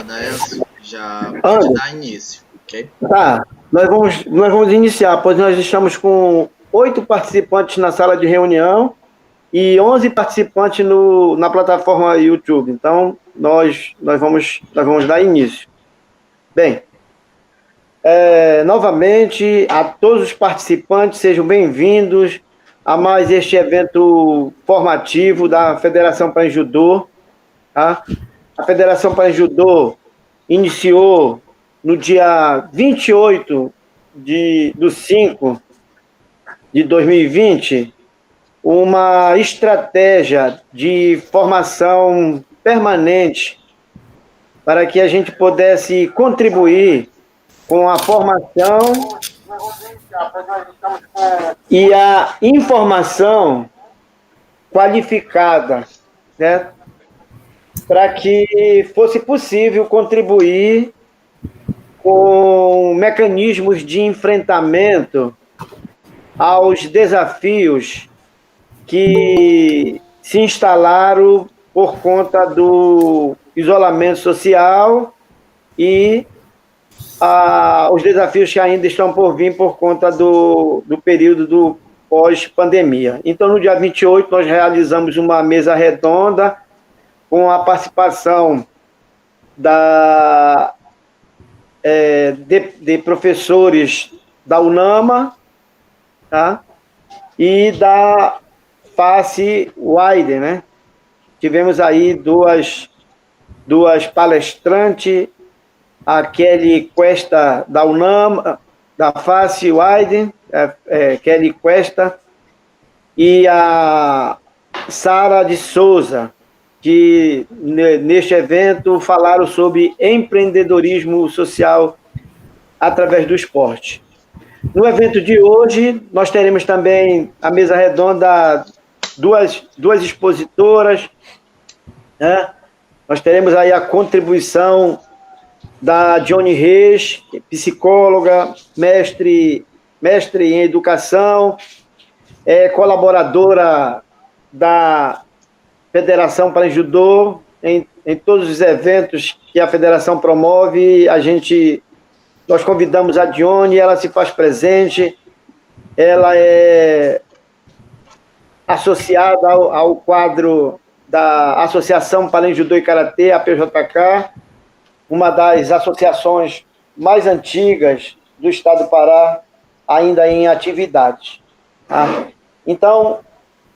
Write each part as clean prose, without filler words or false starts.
Adeilson, já pode Anderson, dar início, ok? tá. Nós vamos iniciar, pois nós estamos com 8 participantes na sala de reunião e 11 participantes na plataforma YouTube. Então, nós vamos dar início. Bem, novamente, a todos os participantes, sejam bem-vindos a mais este evento formativo da Federação Paranjudô. Tá? A Federação Paranjudô iniciou no dia 28 do 5 de 2020 uma estratégia de formação permanente para que a gente pudesse contribuir com a formação e a informação qualificada, né? Para que fosse possível contribuir com mecanismos de enfrentamento aos desafios que se instalaram por conta do isolamento social e os desafios que ainda estão por vir por conta do período do pós-pandemia. Então, no dia 28, nós realizamos uma mesa redonda com a participação de professores da UNAMA, tá? E da Face Wider, né? Tivemos aí duas palestrantes, a Kelly Cuesta da UNAMA, da Face Wider, Kelly Cuesta, e a Sara de Souza, que neste evento falaram sobre empreendedorismo social através do esporte. No evento de hoje, nós teremos também a mesa redonda, duas expositoras, né? Nós teremos aí a contribuição da Johnny Reis, psicóloga, mestre em educação, colaboradora da Federação Paranjudô, em todos os eventos que a Federação promove, nós convidamos a Dione, ela se faz presente, ela é associada ao quadro da Associação Paranjudô e Karatê, a PJK, uma das associações mais antigas do estado do Pará, ainda em atividade. Tá? Então,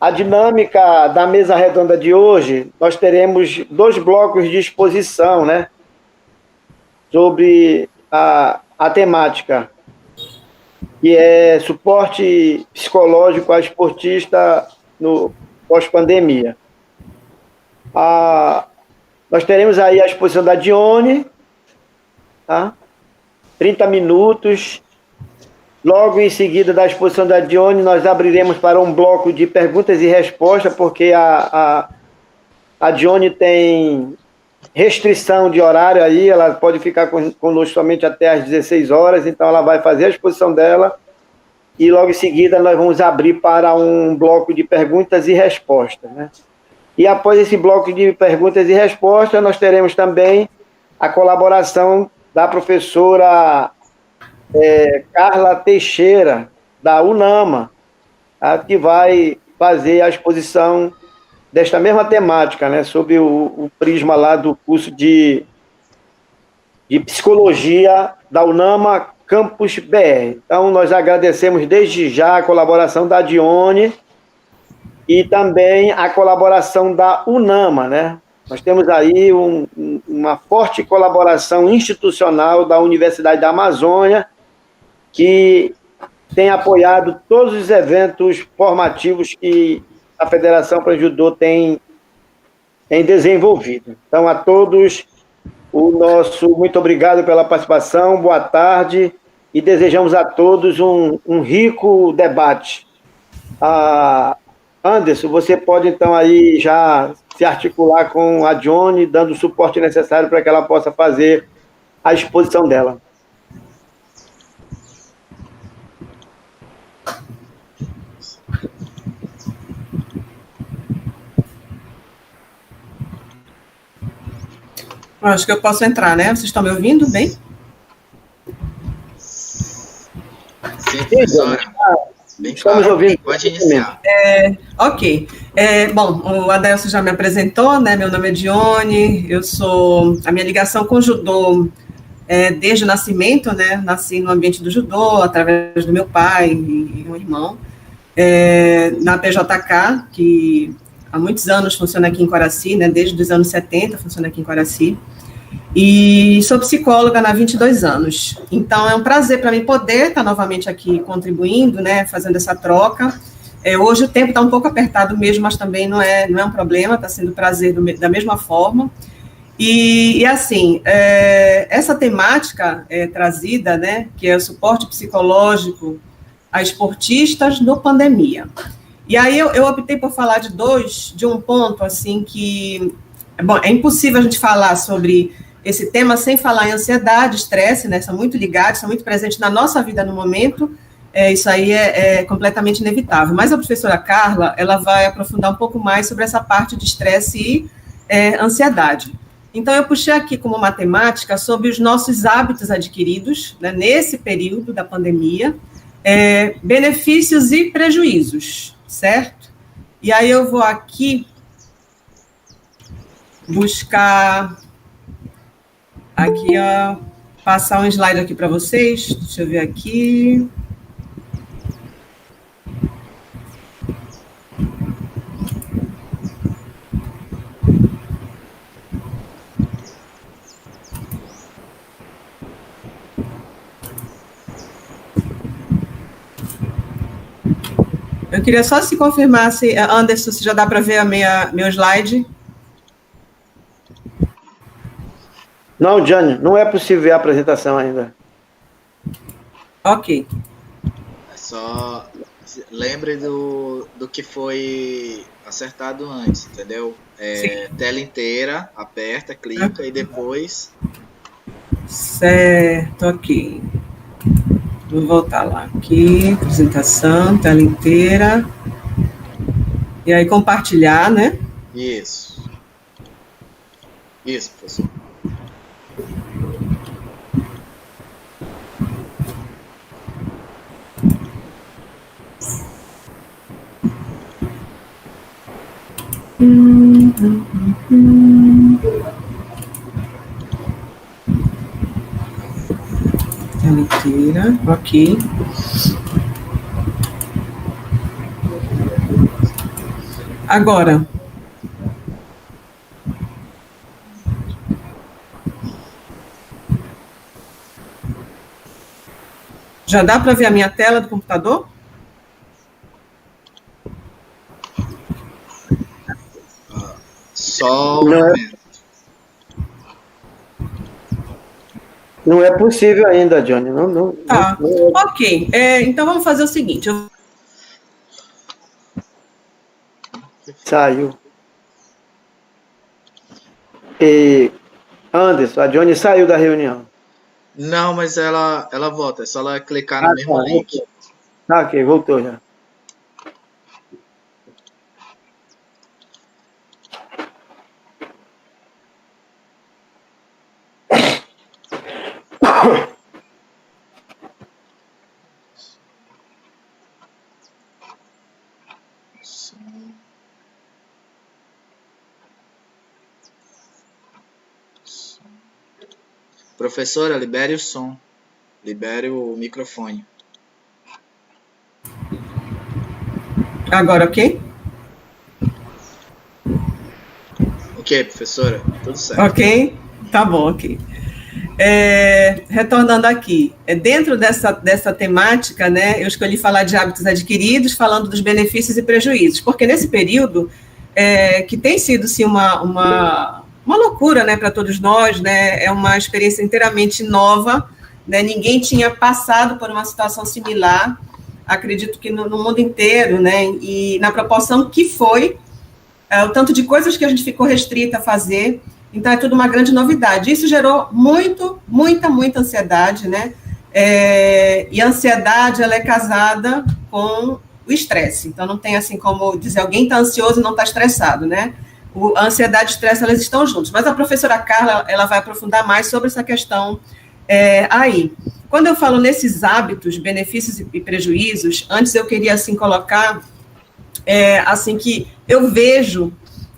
a dinâmica da mesa redonda de hoje, nós teremos 2 blocos de exposição, né, sobre a temática, que é suporte psicológico a esportista no pós-pandemia. Nós teremos aí a exposição da Dione, tá? 30 minutos. Logo em seguida da exposição da Dione, nós abriremos para um bloco de perguntas e respostas, porque a Dione tem restrição de horário aí, ela pode ficar conosco somente até às 16 horas, então ela vai fazer a exposição dela e logo em seguida nós vamos abrir para um bloco de perguntas e respostas, né? E após esse bloco de perguntas e respostas, nós teremos também a colaboração da professora Carla Teixeira, da UNAMA, que vai fazer a exposição desta mesma temática, né, sobre o prisma lá do curso de psicologia da UNAMA Campus BR. Então, nós agradecemos desde já a colaboração da Dione e também a colaboração da UNAMA, né? Nós temos aí uma forte colaboração institucional da Universidade da Amazônia, que tem apoiado todos os eventos formativos que a Federação Paranjudô tem desenvolvido. Então, a todos, o nosso muito obrigado pela participação, boa tarde, e desejamos a todos um rico debate. Anderson, você pode, então, aí já se articular com a Dione, dando o suporte necessário para que ela possa fazer a exposição dela. Eu acho que eu posso entrar, né? Vocês estão me ouvindo bem? Sim, professora. Bem Estamos claro. ouvindo. Pode iniciar. Ok. Bom, o Adelso já me apresentou, né? Meu nome é Dione, a minha ligação com o judô desde o nascimento, né? Nasci no ambiente do judô, através do meu pai e um irmão, na PJK, que há muitos anos funciona aqui em Coraci, né? Desde os anos 70 funciona aqui em Coraci. E sou psicóloga há 22 anos. Então, é um prazer para mim poder estar novamente aqui contribuindo, né, fazendo essa troca. Hoje o tempo está um pouco apertado mesmo, mas também não é um problema, está sendo prazer da mesma forma. E assim, essa temática trazida, né, que é o suporte psicológico a esportistas no pandemia. E aí eu optei por falar de um ponto, assim, que... Bom, é impossível a gente falar sobre esse tema sem falar em ansiedade, estresse, né? São muito ligados, são muito presentes na nossa vida no momento, isso aí é completamente inevitável. Mas a professora Carla, ela vai aprofundar um pouco mais sobre essa parte de estresse e ansiedade. Então, eu puxei aqui como matemática sobre os nossos hábitos adquiridos, né, nesse período da pandemia, benefícios e prejuízos, certo? E aí eu vou aqui buscar aqui, ó, passar um slide aqui para vocês. Deixa eu ver aqui. Eu queria só se confirmar se, Anderson, se já dá para ver meu slide. Não, Jane, não é possível ver a apresentação ainda. Ok. Só lembre do que foi acertado antes, entendeu? Tela inteira, aperta, clica e depois... Certo, ok. Vou voltar lá aqui, apresentação, tela inteira. E aí compartilhar, né? Isso. Isso, professor. Tela inteira, ok. Agora, já dá para ver a minha tela do computador? Só um momento. Não é possível ainda, Johnny. Não, tá. Ok. Então vamos fazer o seguinte. Saiu. Anderson, a Johnny saiu da reunião. Não, mas ela volta. É só ela clicar no mesmo link. Tá, ok, voltou já. Professora, libere o som. Libere o microfone. Agora, ok? Ok, professora, tudo certo. Ok, tá bom, ok. Retornando aqui, dentro dessa temática, né, eu escolhi falar de hábitos adquiridos, falando dos benefícios e prejuízos, porque nesse período, que tem sido, sim, uma loucura, né, para todos nós, né, é uma experiência inteiramente nova, né, ninguém tinha passado por uma situação similar, acredito que no mundo inteiro, né, e na proporção que foi, o tanto de coisas que a gente ficou restrita a fazer. Então, é tudo uma grande novidade. Isso gerou muita ansiedade, né? E a ansiedade, ela é casada com o estresse. Então, não tem assim como dizer alguém está ansioso e não está estressado, né? a ansiedade e o estresse, elas estão juntas. Mas a professora Carla, ela vai aprofundar mais sobre essa questão aí. Quando eu falo nesses hábitos, benefícios e prejuízos, antes eu queria, assim, colocar, assim, que eu vejo,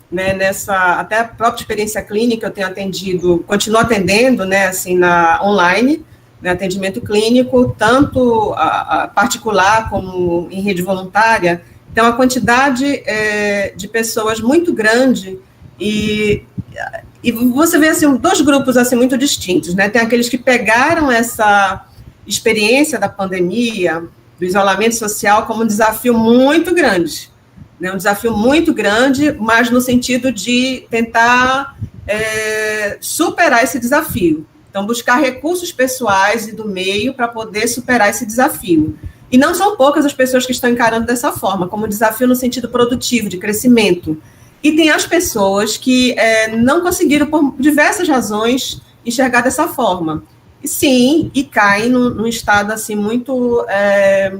né, até a própria experiência clínica, eu tenho atendido, continuo atendendo, né, assim, online, né, atendimento clínico, tanto a particular como em rede voluntária. Então, a quantidade de pessoas muito grande e você vê, assim, dois grupos, assim, muito distintos, né? Tem aqueles que pegaram essa experiência da pandemia, do isolamento social, como um desafio muito grande, né? Um desafio muito grande, mas no sentido de tentar superar esse desafio. Então, buscar recursos pessoais e do meio para poder superar esse desafio. E não são poucas as pessoas que estão encarando dessa forma, como desafio no sentido produtivo, de crescimento. E tem as pessoas que não conseguiram, por diversas razões, enxergar dessa forma. E sim, e caem num estado assim, muito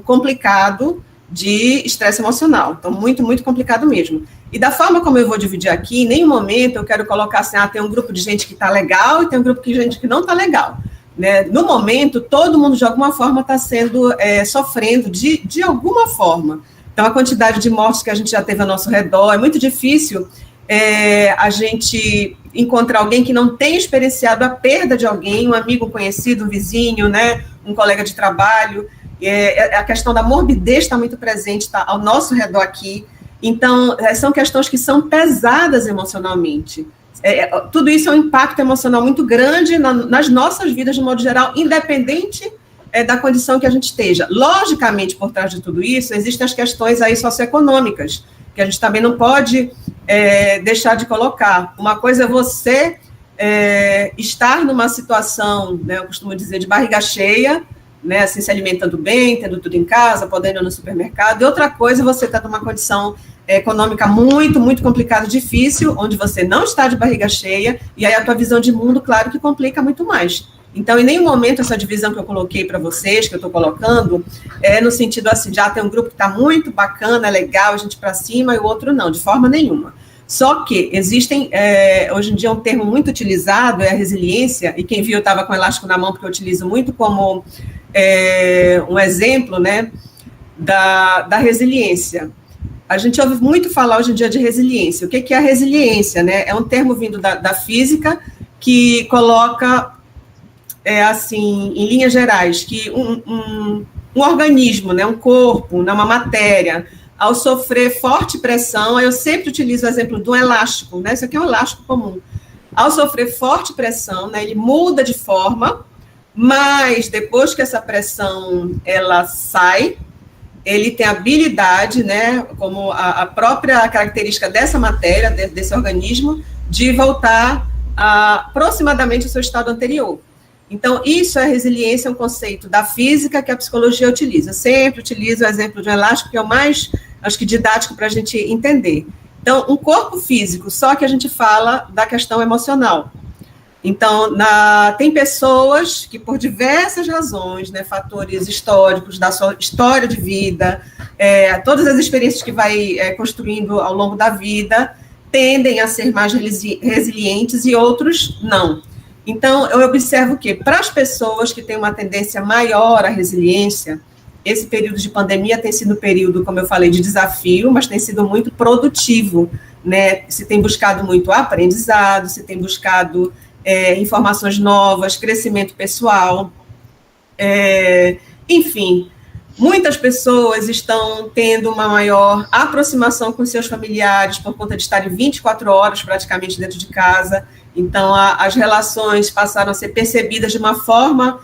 complicado de estresse emocional. Então, muito, muito complicado mesmo. E da forma como eu vou dividir aqui, em nenhum momento eu quero colocar assim, tem um grupo de gente que está legal e tem um grupo de gente que não está legal. Né? No momento, todo mundo, de alguma forma, está sendo sofrendo de alguma forma. Então, a quantidade de mortes que a gente já teve ao nosso redor, é muito difícil a gente encontrar alguém que não tenha experienciado a perda de alguém, um amigo, um conhecido, um vizinho, né? Um colega de trabalho. A questão da morbidez está muito presente, está ao nosso redor aqui. Então, são questões que são pesadas emocionalmente. Tudo isso é um impacto emocional muito grande nas nossas vidas, de modo geral, independente da condição que a gente esteja. Logicamente, por trás de tudo isso, existem as questões aí socioeconômicas, que a gente também não pode deixar de colocar. Uma coisa é você estar numa situação, né, eu costumo dizer, de barriga cheia, né, assim, se alimentando bem, tendo tudo em casa, podendo ir no supermercado, e outra coisa é você estar numa condição econômica muito, muito complicada, difícil, onde você não está de barriga cheia, e aí a tua visão de mundo, claro, que complica muito mais. Então, em nenhum momento, essa divisão que eu coloquei para vocês, que eu estou colocando, no sentido assim, já tem um grupo que está muito bacana, legal, a gente para cima, e o outro não, de forma nenhuma. Só que existem, hoje em dia, um termo muito utilizado, é a resiliência, e quem viu, eu estava com o elástico na mão, porque eu utilizo muito como um exemplo, né, da resiliência. A gente ouve muito falar hoje em dia de resiliência. O que é a resiliência, né? É um termo vindo da física que coloca, assim, em linhas gerais, que um organismo, né, um corpo, uma matéria, ao sofrer forte pressão, eu sempre utilizo o exemplo de um elástico, né? Isso aqui é um elástico comum. Ao sofrer forte pressão, né, ele muda de forma, mas depois que essa pressão ela sai, ele tem habilidade, né, como a própria característica dessa matéria, desse organismo, de voltar aproximadamente ao seu estado anterior. Então, isso é resiliência, é um conceito da física que a psicologia utiliza. Eu sempre utilizo o exemplo de um elástico, que é o mais, acho que, didático para a gente entender. Então, um corpo físico, só que a gente fala da questão emocional. Então, tem pessoas que, por diversas razões, né, fatores históricos, da sua história de vida, todas as experiências que vai construindo ao longo da vida, tendem a ser mais resilientes e outros não. Então, eu observo que, para as pessoas que têm uma tendência maior à resiliência, esse período de pandemia tem sido um período, como eu falei, de desafio, mas tem sido muito produtivo, né? Se tem buscado muito aprendizado, se tem buscado informações novas, crescimento pessoal, enfim, muitas pessoas estão tendo uma maior aproximação com seus familiares por conta de estarem 24 horas praticamente dentro de casa. Então, as relações passaram a ser percebidas de uma forma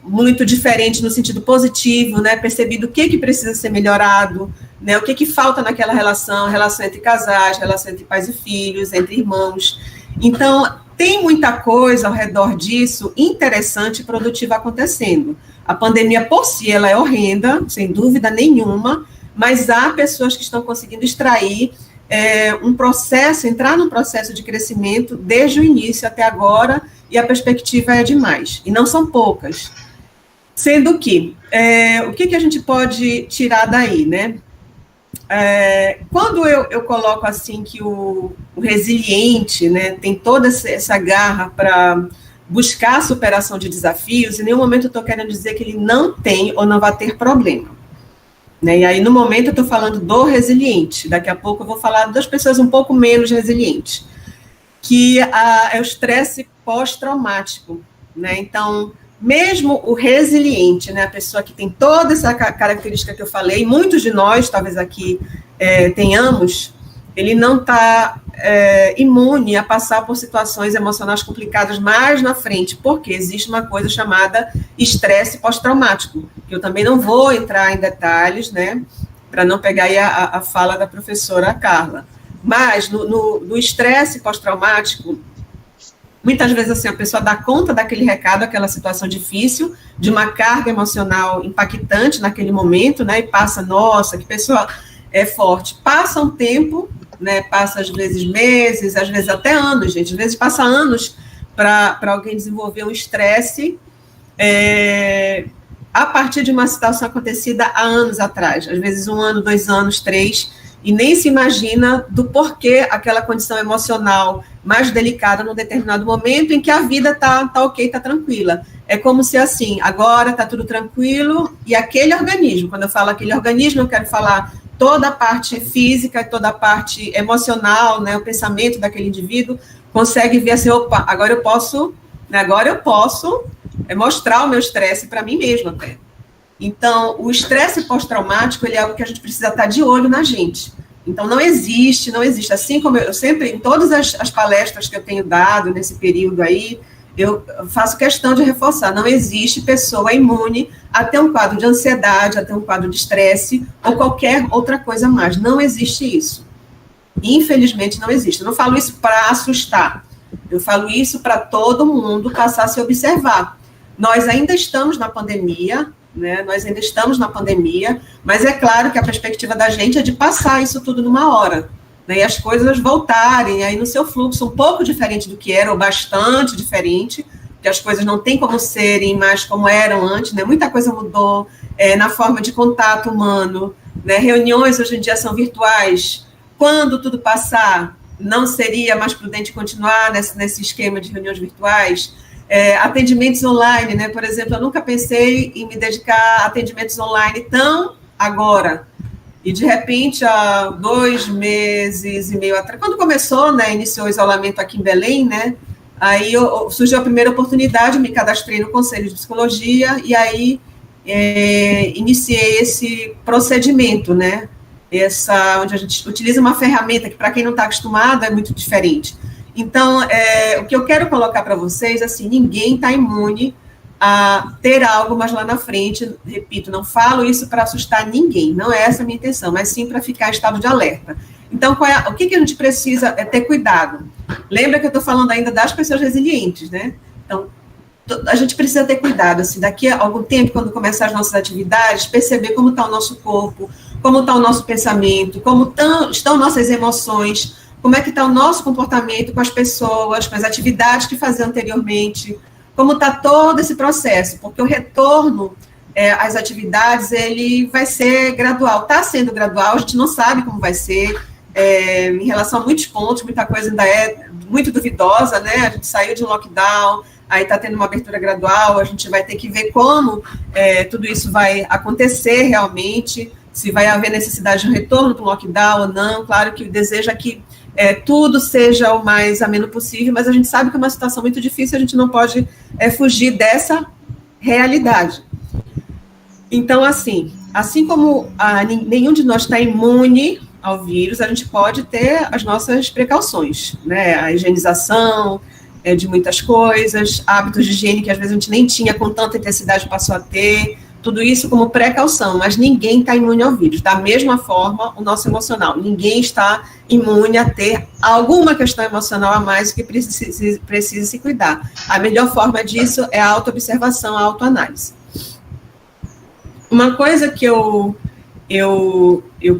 muito diferente no sentido positivo, né? Percebido o que precisa ser melhorado, né? O que falta naquela relação entre casais, relação entre pais e filhos, entre irmãos. Então, tem muita coisa ao redor disso interessante e produtiva acontecendo. A pandemia, por si, ela é horrenda, sem dúvida nenhuma, mas há pessoas que estão conseguindo extrair entrar num processo de crescimento desde o início até agora, e a perspectiva é demais, e não são poucas. Sendo que, o que a gente pode tirar daí, né? quando eu coloco assim que o resiliente, né, tem toda essa garra para buscar a superação de desafios, em nenhum momento eu estou querendo dizer que ele não tem ou não vai ter problema. Né? E aí, no momento, eu estou falando do resiliente. Daqui a pouco eu vou falar das pessoas um pouco menos resilientes, que é o estresse pós-traumático. Né? Então, mesmo o resiliente, né, a pessoa que tem toda essa característica que eu falei, muitos de nós, talvez aqui tenhamos, ele não está imune a passar por situações emocionais complicadas mais na frente, porque existe uma coisa chamada estresse pós-traumático, que eu também não vou entrar em detalhes, né, para não pegar aí a fala da professora Carla. Mas no estresse pós-traumático, muitas vezes assim, a pessoa dá conta daquele recado, aquela situação difícil, de uma carga emocional impactante naquele momento, né, e passa, nossa, que pessoa forte. Passa um tempo, né, passa às vezes meses, às vezes até anos, gente, às vezes passa anos para alguém desenvolver um estresse a partir de uma situação acontecida há anos atrás, às vezes 1 ano, 2 anos, 3, e nem se imagina do porquê aquela condição emocional mais delicada num determinado momento em que a vida tá ok, tá tranquila. É como se assim, agora tá tudo tranquilo, e aquele organismo, quando eu falo aquele organismo, eu quero falar toda a parte física, toda a parte emocional, né, o pensamento daquele indivíduo, consegue ver assim, opa, agora eu posso mostrar o meu estresse para mim mesmo até. Então, o estresse pós-traumático, ele é algo que a gente precisa estar de olho na gente. Então, não existe, assim como eu sempre, em todas as palestras que eu tenho dado nesse período aí, eu faço questão de reforçar, não existe pessoa imune a ter um quadro de ansiedade, a ter um quadro de estresse, ou qualquer outra coisa mais. Não existe isso. Infelizmente, não existe. Eu não falo isso para assustar. Eu falo isso para todo mundo passar a se observar. Nós ainda estamos na pandemia, né? Mas é claro que a perspectiva da gente é de passar isso tudo numa hora, né, e as coisas voltarem aí no seu fluxo um pouco diferente do que era, ou bastante diferente, porque as coisas não têm como serem mais como eram antes, né, muita coisa mudou na forma de contato humano, né, reuniões hoje em dia são virtuais. Quando tudo passar, não seria mais prudente continuar nesse esquema de reuniões virtuais? Atendimentos online, né, por exemplo, eu nunca pensei em me dedicar a atendimentos online tão agora. E, de repente, há 2 meses e meio atrás, quando começou, né, iniciou o isolamento aqui em Belém, né, aí surgiu a primeira oportunidade, me cadastrei no Conselho de Psicologia, e aí iniciei esse procedimento, né, onde a gente utiliza uma ferramenta que, para quem não está acostumado, é muito diferente. Então, o que eu quero colocar para vocês, assim, ninguém está imune a ter algo mais lá na frente. Repito, não falo isso para assustar ninguém, não é essa a minha intenção, mas sim para ficar em estado de alerta. Então, o que a gente precisa ter cuidado? Lembra que eu estou falando ainda das pessoas resilientes, né? Então, a gente precisa ter cuidado, assim, daqui a algum tempo, quando começar as nossas atividades, perceber como está o nosso corpo, como está o nosso pensamento, como estão nossas emoções, como é que está o nosso comportamento com as pessoas, com as atividades que fazia anteriormente, como está todo esse processo, porque o retorno às atividades, ele vai ser gradual, está sendo gradual, a gente não sabe como vai ser, em relação a muitos pontos, muita coisa ainda é muito duvidosa, né, a gente saiu de um lockdown, aí está tendo uma abertura gradual, a gente vai ter que ver como tudo isso vai acontecer realmente, se vai haver necessidade de um retorno para o lockdown ou não. Claro que o desejo é que tudo seja o mais ameno possível, mas a gente sabe que é uma situação muito difícil, a gente não pode fugir dessa realidade. Então, assim como nenhum de nós está imune ao vírus, a gente pode ter as nossas precauções, né? A higienização de muitas coisas, hábitos de higiene que às vezes a gente nem tinha com tanta intensidade, passou a ter, tudo isso como precaução, mas ninguém está imune ao vírus. Da mesma forma, o nosso emocional, ninguém está imune a ter alguma questão emocional a mais que precisa se cuidar. A melhor forma disso é a autoobservação, a autoanálise. Uma coisa que eu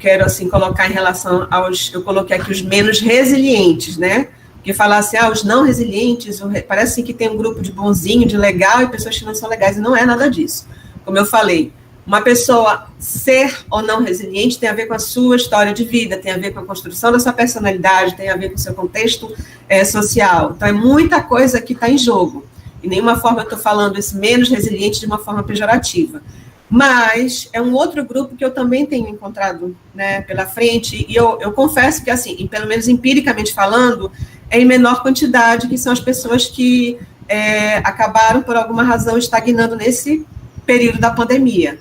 quero, assim, colocar em relação eu coloquei aqui os menos resilientes, né? Porque falar assim, os não resilientes, parece que tem um grupo de bonzinho, de legal, e pessoas que não são legais, e não é nada disso. Como eu falei, Uma pessoa ser ou não resiliente tem a ver com a sua história de vida, tem a ver com a construção da sua personalidade, tem a ver com o seu contexto social. Então, é muita coisa que está em jogo. De nenhuma forma eu estou falando esse menos resiliente de uma forma pejorativa. Mas é um outro grupo que eu também tenho encontrado, né, pela frente, e eu confesso que, assim, pelo menos empiricamente falando, é em menor quantidade, que são as pessoas que acabaram, por alguma razão, estagnando nesse período da pandemia.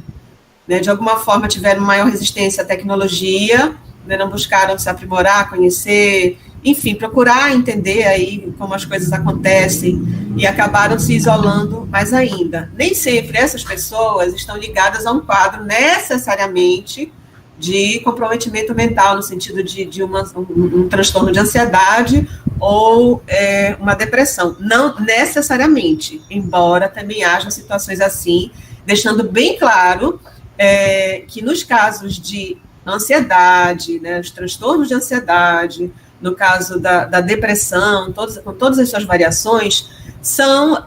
Né, de alguma forma tiveram maior resistência à tecnologia, né, não buscaram se aprimorar, conhecer, enfim, procurar entender aí como as coisas acontecem e acabaram se isolando mais ainda. Nem sempre essas pessoas estão ligadas a um quadro necessariamente de comprometimento mental, no sentido de um transtorno de ansiedade ou uma depressão. Não necessariamente, embora também haja situações assim, deixando bem claro que nos casos de ansiedade, né, os transtornos de ansiedade, no caso da depressão, com todas as suas variações, são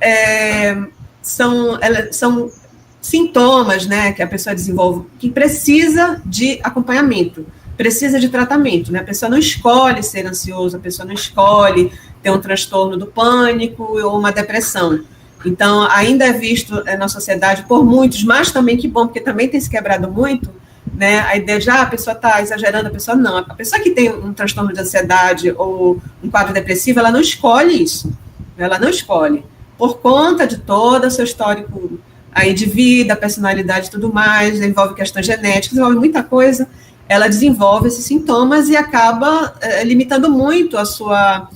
sintomas, né, que a pessoa desenvolve, que precisa de acompanhamento, precisa de tratamento, né? A pessoa não escolhe ser ansiosa, a pessoa não escolhe ter um transtorno do pânico ou uma depressão. Então, ainda é visto na sociedade por muitos, mas também que bom, porque também tem se quebrado muito, né, a ideia de, a pessoa está exagerando, a pessoa não. A pessoa que tem um transtorno de ansiedade ou um quadro depressivo, ela não escolhe isso. Ela não escolhe. Por conta de todo o seu histórico aí de vida, personalidade e tudo mais, envolve questões genéticas, envolve muita coisa, ela desenvolve esses sintomas e acaba limitando muito a sua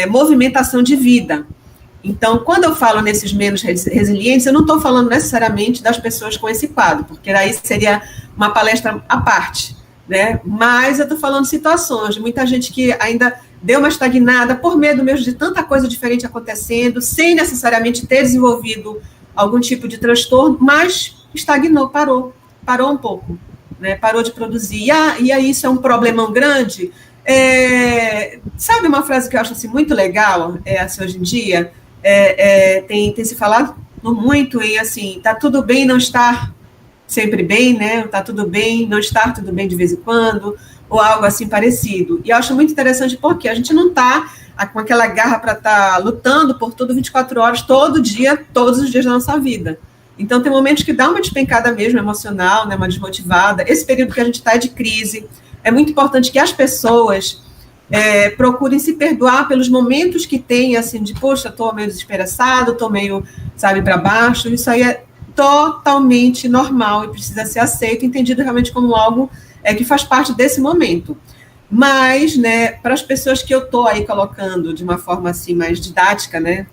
movimentação de vida. Então, quando eu falo nesses menos resilientes, eu não estou falando necessariamente das pessoas com esse quadro, porque aí seria uma palestra à parte, né? Mas eu estou falando de situações de muita gente que ainda deu uma estagnada por medo mesmo de tanta coisa diferente acontecendo, sem necessariamente ter desenvolvido algum tipo de transtorno, mas estagnou, parou um pouco, né? Parou de produzir. E aí isso é um problemão grande. Sabe uma frase que eu acho assim, muito legal assim, hoje em dia? Tem se falado muito em assim, tá tudo bem não estar sempre bem, né? Tá tudo bem não estar tudo bem de vez em quando, ou algo assim parecido. E eu acho muito interessante porque a gente não está com aquela garra para estar lutando por tudo 24 horas, todo dia, todos os dias da nossa vida. Então, tem momentos que dá uma despencada mesmo emocional, né, uma desmotivada. Esse período que a gente está de crise, é muito importante que as pessoas procurem se perdoar pelos momentos que tem, assim, de, poxa, estou meio desesperançado, estou meio, sabe, para baixo. Isso aí é totalmente normal e precisa ser aceito, entendido realmente como algo que faz parte desse momento. Mas, né, para as pessoas que eu estou aí colocando de uma forma assim mais didática, né,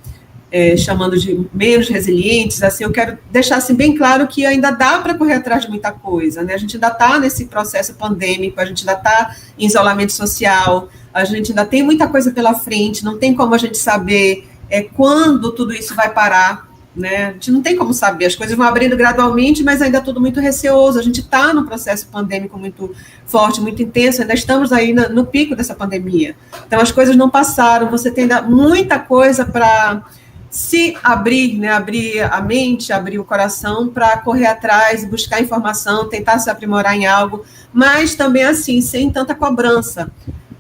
chamando de menos resilientes, assim, eu quero deixar assim, bem claro que ainda dá para correr atrás de muita coisa, né? A gente ainda está nesse processo pandêmico, a gente ainda está em isolamento social, a gente ainda tem muita coisa pela frente, não tem como a gente saber quando tudo isso vai parar, né? A gente não tem como saber, as coisas vão abrindo gradualmente, mas ainda é tudo muito receoso, a gente está num processo pandêmico muito forte, muito intenso, ainda estamos aí no pico dessa pandemia, então as coisas não passaram, você tem ainda muita coisa para se abrir, né, abrir a mente, abrir o coração para correr atrás, buscar informação, tentar se aprimorar em algo, mas também assim, sem tanta cobrança,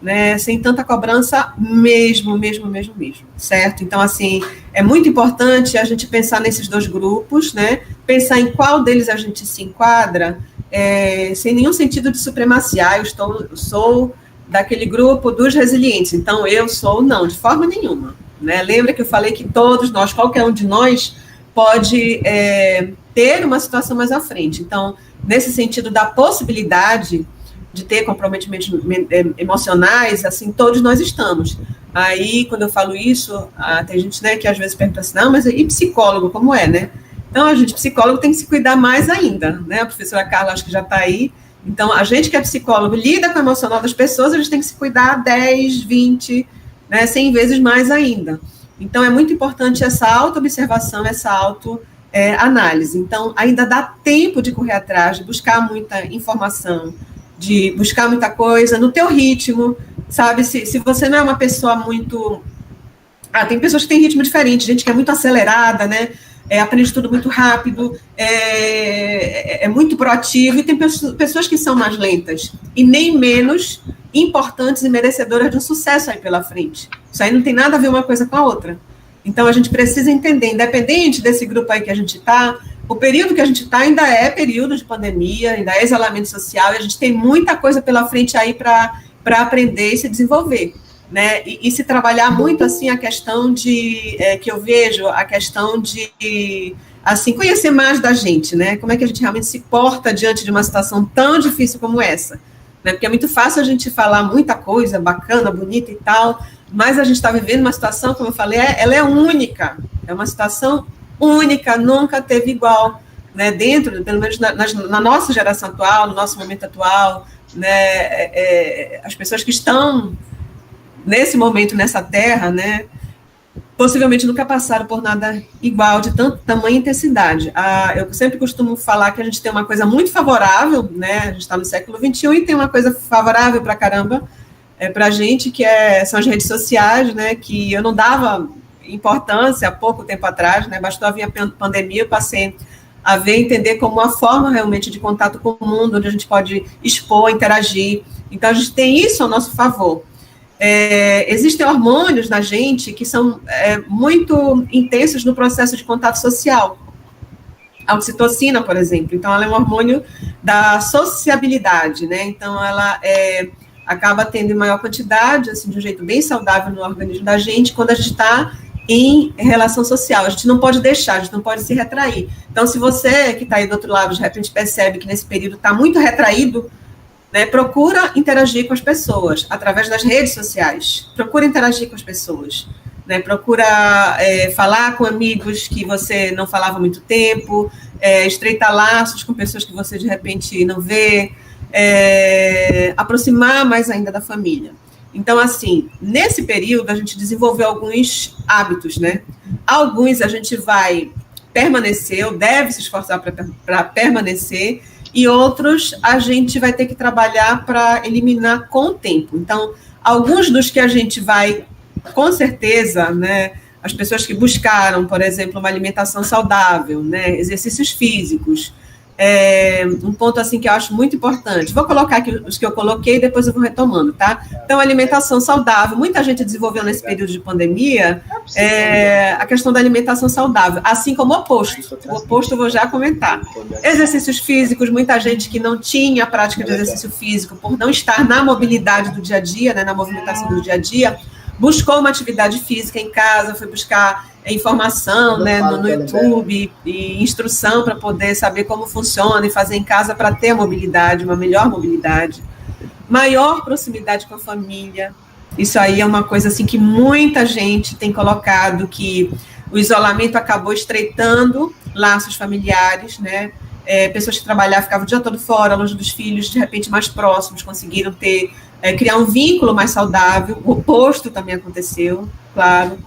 né, sem tanta cobrança mesmo, certo? Então, assim, é muito importante a gente pensar nesses dois grupos, né, pensar em qual deles a gente se enquadra, sem nenhum sentido de supremacia, eu sou daquele grupo dos resilientes, então eu sou, não, de forma nenhuma. Né? Lembra que eu falei que todos nós, qualquer um de nós, pode ter uma situação mais à frente. Então, nesse sentido da possibilidade de ter comprometimentos emocionais, assim, todos nós estamos. Aí, quando eu falo isso, tem gente, né, que às vezes pergunta assim, não, mas e psicólogo, como é, né? Então, a gente, psicólogo, tem que se cuidar mais ainda, né? A professora Carla, acho que já está aí. Então, a gente que é psicólogo, lida com o emocional das pessoas, a gente tem que se cuidar 10, 20... né, 100 vezes mais ainda. Então, é muito importante essa auto-observação, essa auto-análise. Então, ainda dá tempo de correr atrás, de buscar muita informação, de buscar muita coisa no teu ritmo, sabe? Se você não é uma pessoa muito... tem pessoas que têm ritmo diferente, gente que é muito acelerada, né? aprende tudo muito rápido, é muito proativo, e tem pessoas que são mais lentas, e nem menos importantes e merecedoras de um sucesso aí pela frente. Isso aí não tem nada a ver uma coisa com a outra. Então, a gente precisa entender, independente desse grupo aí que a gente está, o período que a gente está ainda é período de pandemia, ainda é isolamento social, e a gente tem muita coisa pela frente aí para aprender e se desenvolver, né? E se trabalhar muito, assim, a questão que eu vejo, a questão de, assim, conhecer mais da gente, né? Como é que a gente realmente se porta diante de uma situação tão difícil como essa, né? Porque é muito fácil a gente falar muita coisa bacana, bonita e tal, mas a gente está vivendo uma situação, como eu falei, ela é única, é uma situação única, nunca teve igual, né, dentro, pelo menos na nossa geração atual, no nosso momento atual, né, as pessoas que estão nesse momento, nessa terra, né, possivelmente nunca passaram por nada igual, de tanto tamanho e intensidade. Eu sempre costumo falar que a gente tem uma coisa muito favorável, né, a gente está no século XXI e tem uma coisa favorável pra caramba, para a gente, que são as redes sociais, né, que eu não dava importância há pouco tempo atrás, né, bastou vir a pandemia, eu passei a ver, entender como uma forma realmente de contato com o mundo, onde a gente pode expor, interagir. Então, a gente tem isso ao nosso favor. Existem hormônios na gente que são muito intensos no processo de contato social. A oxitocina, por exemplo. Então, ela é um hormônio da sociabilidade, né? Então, ela acaba tendo em maior quantidade, assim, de um jeito bem saudável no organismo da gente, quando a gente está em relação social. A gente não pode deixar, a gente não pode se retrair. Então, se você que está aí do outro lado, de repente percebe que nesse período está muito retraído, né, procura interagir com as pessoas, através das redes sociais. Procura interagir com as pessoas. Né, procura falar com amigos que você não falava há muito tempo, estreitar laços com pessoas que você, de repente, não vê, aproximar mais ainda da família. Então, assim, nesse período, a gente desenvolveu alguns hábitos, né? Alguns a gente vai permanecer, ou deve se esforçar para permanecer, e outros a gente vai ter que trabalhar para eliminar com o tempo. Então, alguns dos que a gente vai, com certeza, né? As pessoas que buscaram, por exemplo, uma alimentação saudável, né? Exercícios físicos, um ponto assim que eu acho muito importante. Vou colocar aqui os que eu coloquei e depois eu vou retomando, tá? Então, alimentação saudável. Muita gente desenvolveu nesse período de pandemia a questão da alimentação saudável, assim como o oposto. O oposto eu vou já comentar. Exercícios físicos, muita gente que não tinha prática de exercício físico por não estar na mobilidade do dia a dia, né, na movimentação do dia a dia, buscou uma atividade física em casa, foi buscar informação, né, no YouTube e instrução para poder saber como funciona e fazer em casa para ter a mobilidade, uma melhor mobilidade. Maior proximidade com a família. Isso aí é uma coisa assim que muita gente tem colocado, que o isolamento acabou estreitando laços familiares, né? Pessoas que trabalhavam, ficavam o dia todo fora, longe dos filhos, de repente mais próximos, conseguiram criar um vínculo mais saudável. O oposto também aconteceu, claro.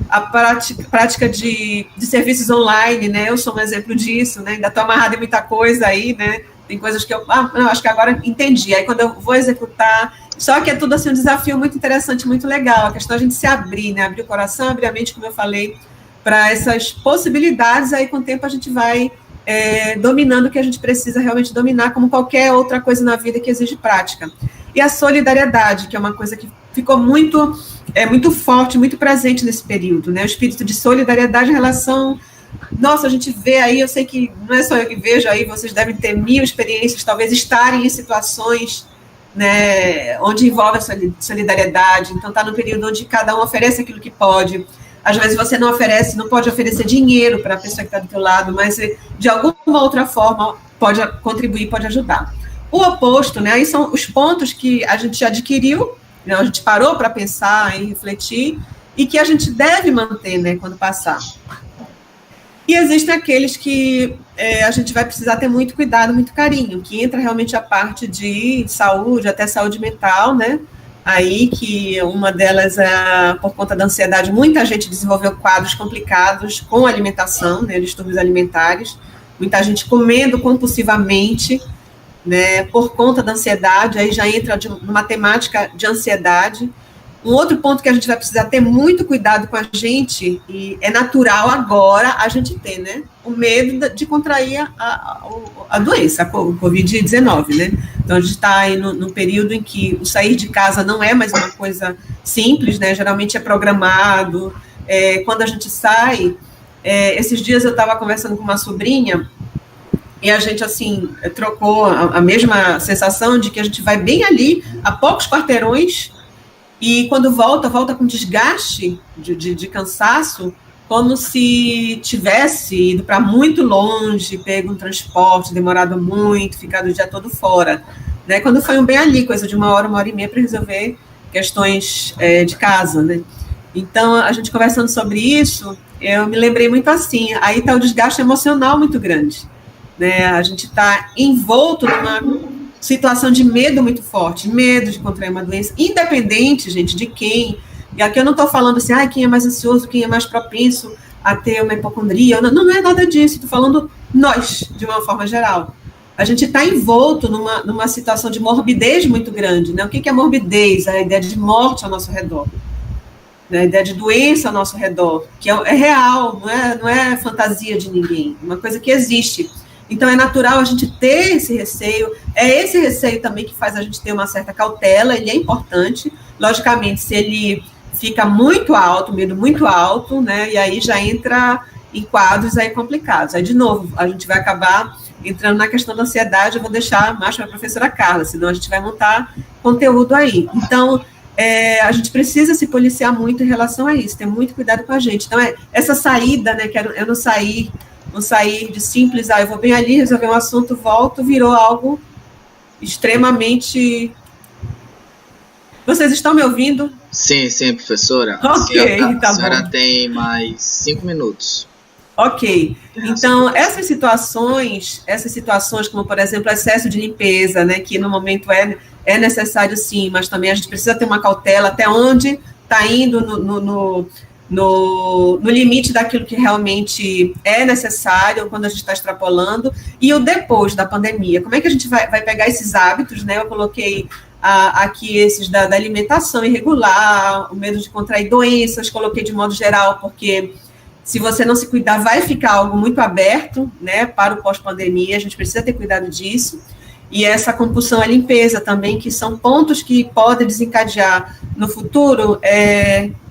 A prática de serviços online, né? Eu sou um exemplo disso, né? Ainda estou amarrada em muita coisa aí, né? Tem coisas que eu acho que agora entendi. Aí quando eu vou executar, só que é tudo assim um desafio muito interessante, muito legal. A questão é a gente se abrir, né? Abrir o coração, abrir a mente, como eu falei, para essas possibilidades. Aí com o tempo a gente vai dominando o que a gente precisa realmente dominar, como qualquer outra coisa na vida que exige prática. E a solidariedade, que é uma coisa que ficou muito forte, muito presente nesse período, né? O espírito de solidariedade em relação... Nossa, a gente vê aí, eu sei que não é só eu que vejo aí, vocês devem ter 1000 experiências, talvez estarem em situações, né, onde envolve a solidariedade. Então, está no período onde cada um oferece aquilo que pode. Às vezes você não pode oferecer dinheiro para a pessoa que está do teu lado, mas de alguma outra forma pode contribuir, pode ajudar. O oposto, né, aí são os pontos que a gente adquiriu, né, a gente parou para pensar e refletir, e que a gente deve manter, né, quando passar. E existem aqueles que a gente vai precisar ter muito cuidado, muito carinho, que entra realmente a parte de saúde, até saúde mental, né? Aí que uma delas por conta da ansiedade, muita gente desenvolveu quadros complicados com alimentação, né, distúrbios alimentares, muita gente comendo compulsivamente, né, por conta da ansiedade, aí já entra numa temática de ansiedade. Um outro ponto que a gente vai precisar ter muito cuidado com a gente, e é natural agora a gente ter, né? O medo de contrair a doença, o Covid-19, né? Então, a gente está aí no período em que o sair de casa não é mais uma coisa simples, né? Geralmente é programado. Quando a gente sai, esses dias eu estava conversando com uma sobrinha, e a gente, assim, trocou a mesma sensação de que a gente vai bem ali, a poucos quarteirões, e quando volta com desgaste de cansaço, como se tivesse ido para muito longe, pego um transporte, demorado muito, ficado o dia todo fora. Né? Quando foi um bem ali, coisa de 1 hora e meia para resolver questões de casa. Né? Então, a gente conversando sobre isso, eu me lembrei muito assim, aí está o desgaste emocional muito grande. Né? A gente está envolto numa situação de medo muito forte, medo de contrair uma doença, independente, gente, de quem. E aqui eu não estou falando assim, quem é mais ansioso, quem é mais propenso a ter uma hipocondria. Não é nada disso, estou falando nós, de uma forma geral. A gente está envolto numa situação de morbidez muito grande. Né? O que é morbidez? A ideia de morte ao nosso redor. Né? A ideia de doença ao nosso redor, que é real, não é fantasia de ninguém, uma coisa que existe. Então, é natural a gente ter esse receio, é esse receio também que faz a gente ter uma certa cautela, ele é importante, logicamente, se ele fica muito alto, medo muito alto, né, e aí já entra em quadros aí complicados. Aí, de novo, a gente vai acabar entrando na questão da ansiedade, eu vou deixar mais para a professora Carla, senão a gente vai montar conteúdo aí. Então, a gente precisa se policiar muito em relação a isso, ter muito cuidado com a gente. Então, essa saída, né, que eu não sair de simples, eu vou bem ali, resolver um assunto, volto, virou algo extremamente... Vocês estão me ouvindo? Sim, professora. Ok, a senhora tem mais 5 minutos. Ok. Então, essas situações, como, por exemplo, excesso de limpeza, né, que no momento é necessário sim, mas também a gente precisa ter uma cautela até onde está indo no limite daquilo que realmente é necessário quando a gente está extrapolando, e o depois da pandemia. Como é que a gente vai pegar esses hábitos, né? Eu coloquei aqui esses da alimentação irregular, o medo de contrair doenças, coloquei de modo geral, porque se você não se cuidar, vai ficar algo muito aberto, né, para o pós-pandemia, a gente precisa ter cuidado disso. E essa compulsão à limpeza também, que são pontos que podem desencadear no futuro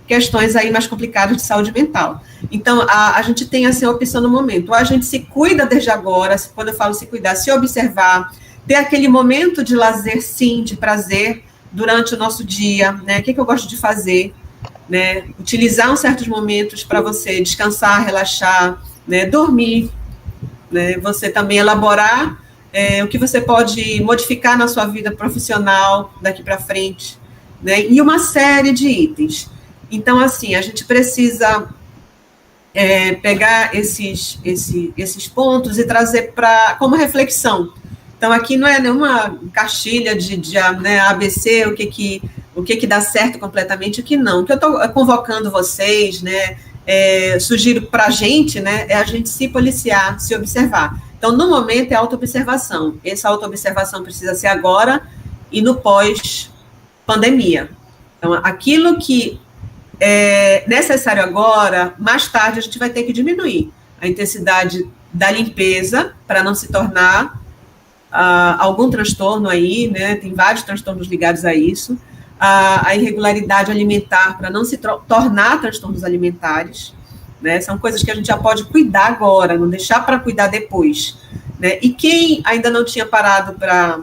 questões aí mais complicadas de saúde mental. Então, a gente tem assim, a opção no momento. Ou a gente se cuida desde agora, quando eu falo se cuidar, se observar, ter aquele momento de lazer, sim, de prazer, durante o nosso dia, né? O que eu gosto de fazer? Né? Utilizar uns certos momentos para você descansar, relaxar, né? Dormir, né? Você também elaborar o que você pode modificar na sua vida profissional daqui para frente, né? E uma série de itens. Então, assim, a gente precisa pegar esses pontos e trazer como reflexão. Então, aqui não é nenhuma caixilha de né, ABC, o que dá certo completamente, o que não. O que eu estou convocando vocês, né, sugiro para a gente, né, é a gente se policiar, se observar. Então, no momento, é autoobservação. Essa autoobservação precisa ser agora e no pós-pandemia. Então, aquilo que é necessário agora, mais tarde a gente vai ter que diminuir a intensidade da limpeza para não se tornar algum transtorno aí, né? Tem vários transtornos ligados a isso, a irregularidade alimentar para não se tornar transtornos alimentares, né? São coisas que a gente já pode cuidar agora, não deixar para cuidar depois, né? E quem ainda não tinha parado para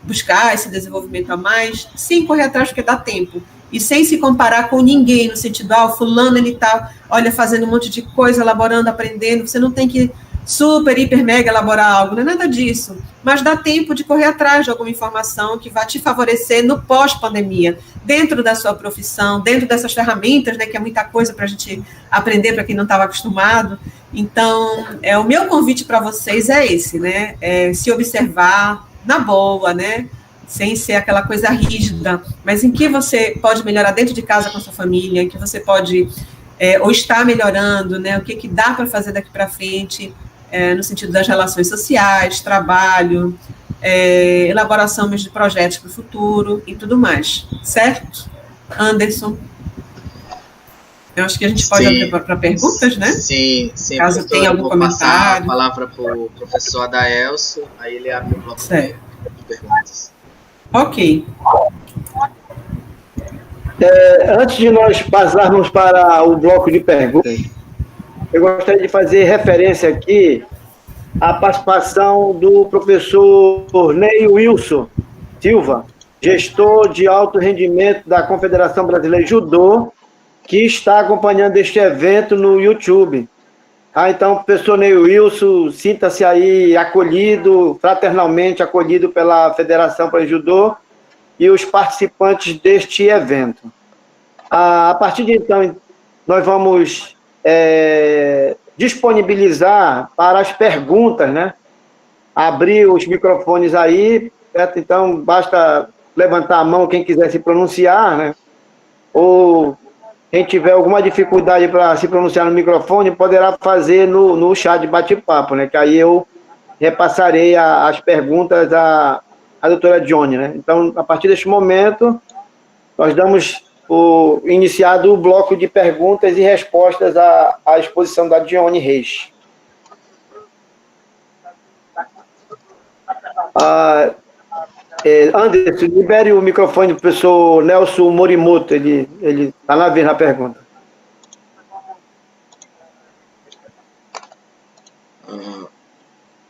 buscar esse desenvolvimento a mais, sim, correr atrás porque dá tempo. E sem se comparar com ninguém, no sentido, o fulano, ele está, olha, fazendo um monte de coisa, elaborando, aprendendo, você não tem que super, hiper, mega elaborar algo, não é nada disso, mas dá tempo de correr atrás de alguma informação que vai te favorecer no pós-pandemia, dentro da sua profissão, dentro dessas ferramentas, né, que é muita coisa para a gente aprender para quem não estava acostumado. Então, o meu convite para vocês é esse, né, se observar na boa, né, sem ser aquela coisa rígida, mas em que você pode melhorar dentro de casa com a sua família, em que você pode ou está melhorando, né, o que dá para fazer daqui para frente, no sentido das relações sociais, trabalho, elaboração de projetos para o futuro e tudo mais, certo? Anderson. Eu acho que a gente pode abrir para perguntas, né? Sim. Caso tenha algum comentário. Passar a palavra para o professor Adaelso, aí ele abre o bloco de perguntas. Ok. Antes de nós passarmos para o bloco de perguntas, eu gostaria de fazer referência aqui à participação do professor Ney Wilson Silva, gestor de alto rendimento da Confederação Brasileira de Judô, que está acompanhando este evento no YouTube. Então, professor Ney Wilson, sinta-se aí acolhido, fraternalmente acolhido pela Federação para Judô e os participantes deste evento. A partir de então, nós vamos disponibilizar para as perguntas, né? Abrir os microfones aí, certo? Então, basta levantar a mão quem quiser se pronunciar, né? Ou quem tiver alguma dificuldade para se pronunciar no microfone, poderá fazer no chat de bate-papo, né? Que aí eu repassarei as perguntas à doutora Dione, né? Então, a partir deste momento, nós damos iniciado o bloco de perguntas e respostas à exposição da Dione Reis. Anderson, libere o microfone do professor Nelson Morimoto, ele está na vez na pergunta.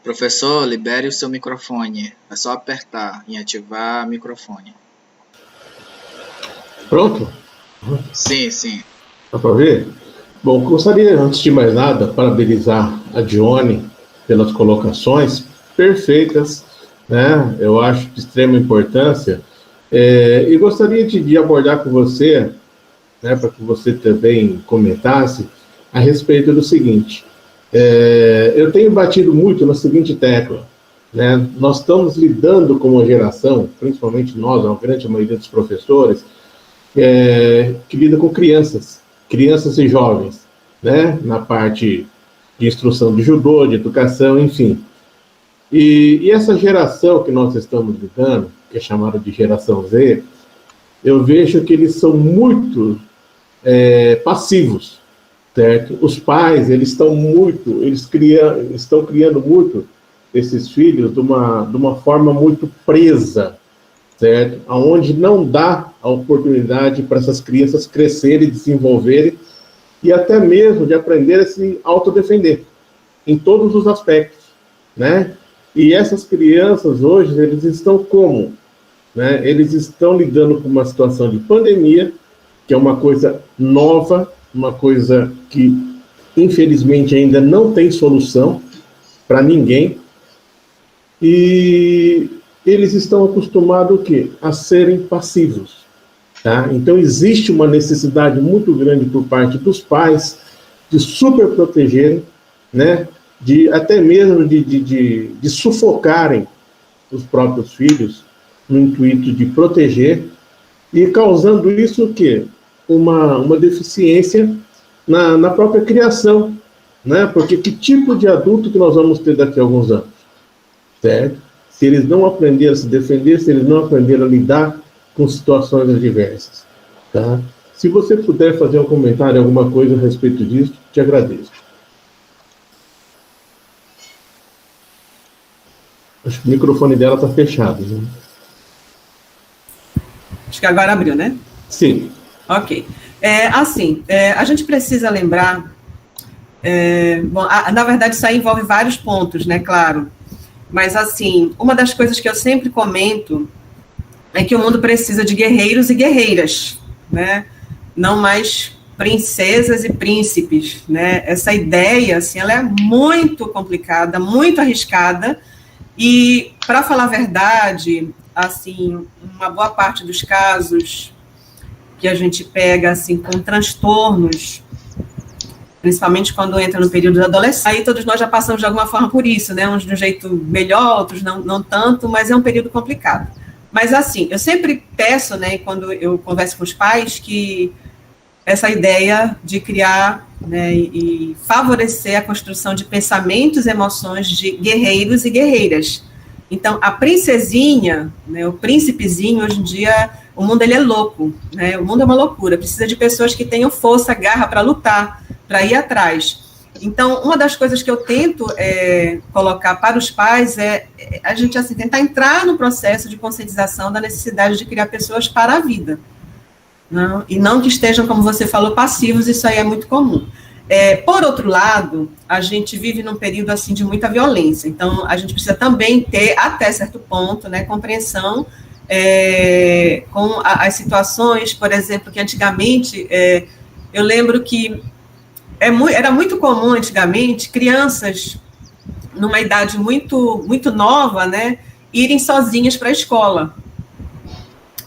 Professor, libere o seu microfone. É só apertar e ativar o microfone. Pronto? Sim. Dá para ver? Bom, gostaria, antes de mais nada, parabenizar a Dione pelas colocações perfeitas, né? Eu acho de extrema importância. E gostaria de abordar com você, né, para que você também comentasse, a respeito do seguinte. Eu tenho batido muito na seguinte tecla, né? Nós estamos lidando com uma geração, principalmente nós, a grande maioria dos professores, que lida com crianças e jovens, né? Na parte de instrução de judô, de educação, enfim. E essa geração que nós estamos lidando, que é chamada de geração Z, eu vejo que eles são muito passivos, certo? Os pais, eles estão criando muito esses filhos de uma forma muito presa, certo? Onde não dá a oportunidade para essas crianças crescerem, desenvolverem e até mesmo de aprender a se autodefender em todos os aspectos, né? E essas crianças hoje, eles estão como? Né? Eles estão lidando com uma situação de pandemia, que é uma coisa nova, uma coisa que, infelizmente, ainda não tem solução para ninguém. E eles estão acostumados o quê? A serem passivos. Tá? Então, existe uma necessidade muito grande por parte dos pais de super protegerem, né? Até mesmo de sufocarem os próprios filhos no intuito de proteger e causando isso o quê? Uma deficiência na própria criação, né? Porque que tipo de adulto que nós vamos ter daqui a alguns anos, certo? Se eles não aprenderem a se defender, se eles não aprenderem a lidar com situações adversas, tá? Se você puder fazer um comentário, alguma coisa a respeito disso, te agradeço. Acho que o microfone dela está fechado. Né? Acho que agora abriu, né? Sim. Ok. A gente precisa lembrar... na verdade, isso aí envolve vários pontos, né? Claro. Mas, assim, uma das coisas que eu sempre comento é que o mundo precisa de guerreiros e guerreiras, né? Não mais princesas e príncipes, né? Essa ideia, assim, ela é muito complicada, muito arriscada. E, para falar a verdade, assim, uma boa parte dos casos que a gente pega, assim, com transtornos, principalmente quando entra no período da adolescência, aí todos nós já passamos de alguma forma por isso, né? Uns de um jeito melhor, outros não tanto, mas é um período complicado. Mas, assim, eu sempre peço, né, quando eu converso com os pais, que essa ideia de criar, né, e favorecer a construção de pensamentos e emoções de guerreiros e guerreiras. Então, a princesinha, né, o príncipezinho, hoje em dia, o mundo ele é louco, né? O mundo é uma loucura, precisa de pessoas que tenham força, garra para lutar, para ir atrás. Então, uma das coisas que eu tento colocar para os pais é a gente assim, tentar entrar no processo de conscientização da necessidade de criar pessoas para a vida. Não? E não que estejam, como você falou, passivos, isso aí é muito comum. Por outro lado, a gente vive num período assim, de muita violência, então a gente precisa também ter, até certo ponto, né, compreensão com as situações, por exemplo, que antigamente, eu lembro que era muito comum antigamente crianças numa idade muito, muito nova, né, irem sozinhas para a escola.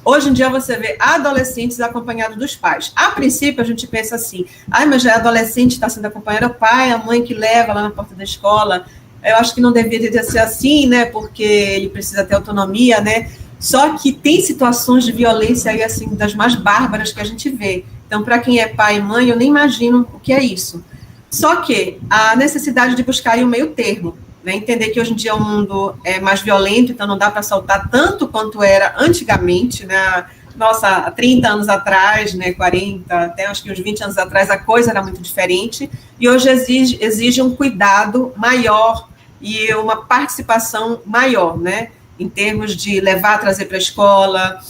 Hoje em dia você vê adolescentes acompanhados dos pais. A princípio a gente pensa assim, mas já é adolescente, está sendo acompanhado, o pai, a mãe que leva lá na porta da escola. Eu acho que não deveria ser assim, né, porque ele precisa ter autonomia, né. Só que tem situações de violência aí, assim, das mais bárbaras que a gente vê. Então, para quem é pai e mãe, eu nem imagino o que é isso. Só que a necessidade de buscar aí um meio termo, né? Entender que hoje em dia o mundo é mais violento, então não dá para soltar tanto quanto era antigamente, né? Nossa, há 30 anos atrás, né, 40, até acho que uns 20 anos atrás, a coisa era muito diferente, e hoje exige um cuidado maior e uma participação maior, né? Em termos de levar, trazer para a escola,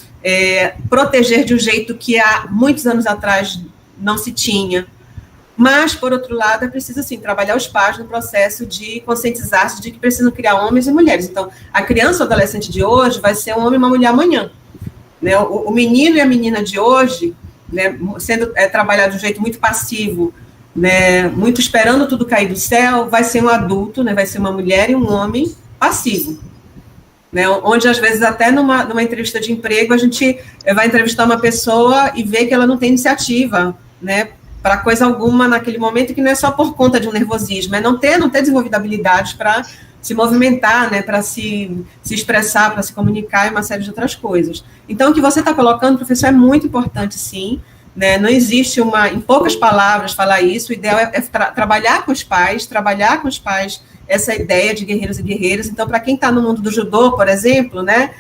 proteger de um jeito que há muitos anos atrás não se tinha. Mas, por outro lado, é preciso, sim, trabalhar os pais no processo de conscientizar-se de que precisam criar homens e mulheres. Então, a criança ou adolescente de hoje vai ser um homem e uma mulher amanhã. Né? O menino e a menina de hoje, né, sendo trabalhado de um jeito muito passivo, né, muito esperando tudo cair do céu, vai ser um adulto, né, vai ser uma mulher e um homem passivo. Né, onde, às vezes, até numa entrevista de emprego, a gente vai entrevistar uma pessoa e vê que ela não tem iniciativa, né, para coisa alguma naquele momento, que não é só por conta de um nervosismo, é não ter desenvolvido habilidades para se movimentar, né, para se expressar, para se comunicar e uma série de outras coisas. Então, o que você está colocando, professor, é muito importante, sim. Né, não existe em poucas palavras, falar isso. O ideal é trabalhar com os pais essa ideia de guerreiros e guerreiras. Então, para quem está no mundo do judô, por exemplo, né,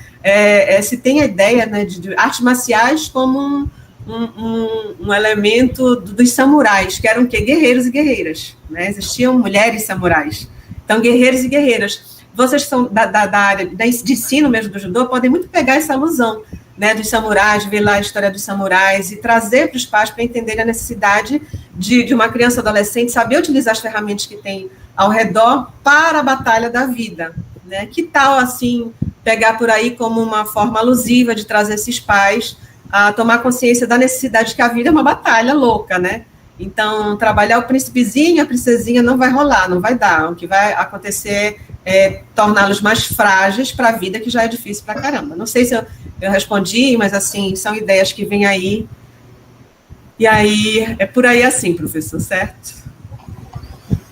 se tem a ideia, né, de artes marciais como um elemento dos samurais, que eram o quê? Guerreiros e guerreiras. Né? Existiam mulheres samurais. Então, guerreiros e guerreiras. Vocês que são da área de ensino mesmo do judô podem muito pegar essa alusão, né, dos samurais, ver lá a história dos samurais e trazer para os pais para entender a necessidade de uma criança ou adolescente saber utilizar as ferramentas que tem ao redor para a batalha da vida. Né? Que tal, assim, pegar por aí como uma forma alusiva de trazer esses pais a tomar consciência da necessidade que a vida é uma batalha louca, né? Então, trabalhar o príncipezinho, a princesinha não vai rolar, não vai dar. O que vai acontecer é torná-los mais frágeis para a vida, que já é difícil para caramba. Não sei se eu respondi, mas, assim, são ideias que vêm aí. E aí, é por aí assim, professor, certo?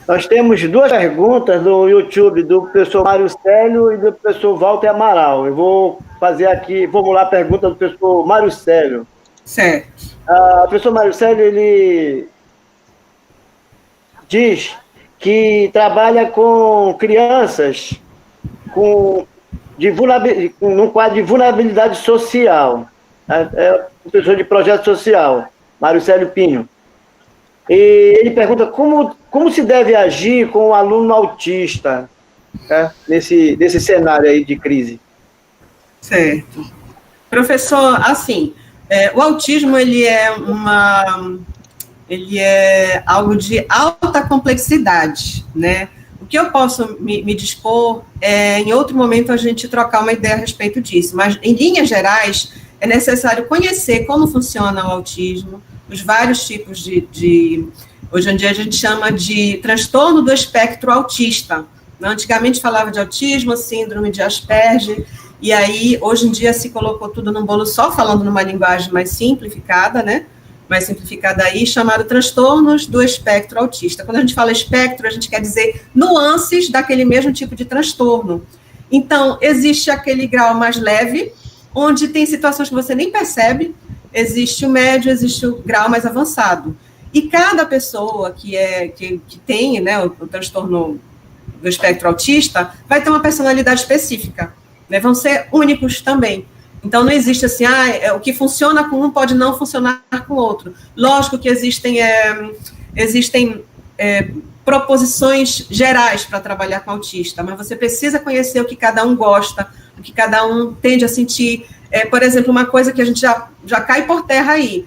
Nós temos duas perguntas no YouTube, do professor Mário Célio e do professor Walter Amaral. Eu vou fazer aqui, vamos lá, a pergunta do professor Mário Célio. Certo. O professor Mário Célio, ele diz que trabalha com crianças num quadro de vulnerabilidade social. É professor de projeto social, Mário Célio Pinho. E ele pergunta como se deve agir com o aluno autista, né, nesse cenário aí de crise. Certo. Professor, assim, o autismo, ele é algo de alta complexidade, né? O que eu posso me dispor em outro momento, a gente trocar uma ideia a respeito disso, mas, em linhas gerais, é necessário conhecer como funciona o autismo, os vários tipos hoje em dia a gente chama de transtorno do espectro autista. Antigamente falava de autismo, síndrome de Asperger, e aí hoje em dia se colocou tudo num bolo só, falando numa linguagem mais simplificada, né? Mais simplificada aí, chamado transtornos do espectro autista. Quando a gente fala espectro, a gente quer dizer nuances daquele mesmo tipo de transtorno. Então, existe aquele grau mais leve, onde tem situações que você nem percebe, existe o médio, existe o grau mais avançado. E cada pessoa que tem, né, o transtorno do espectro autista vai ter uma personalidade específica, né, vão ser únicos também. Então, não existe assim, o que funciona com um pode não funcionar com o outro. Lógico que existem proposições gerais para trabalhar com autista, mas você precisa conhecer o que cada um gosta, o que cada um tende a sentir. Por exemplo, uma coisa que a gente já cai por terra aí,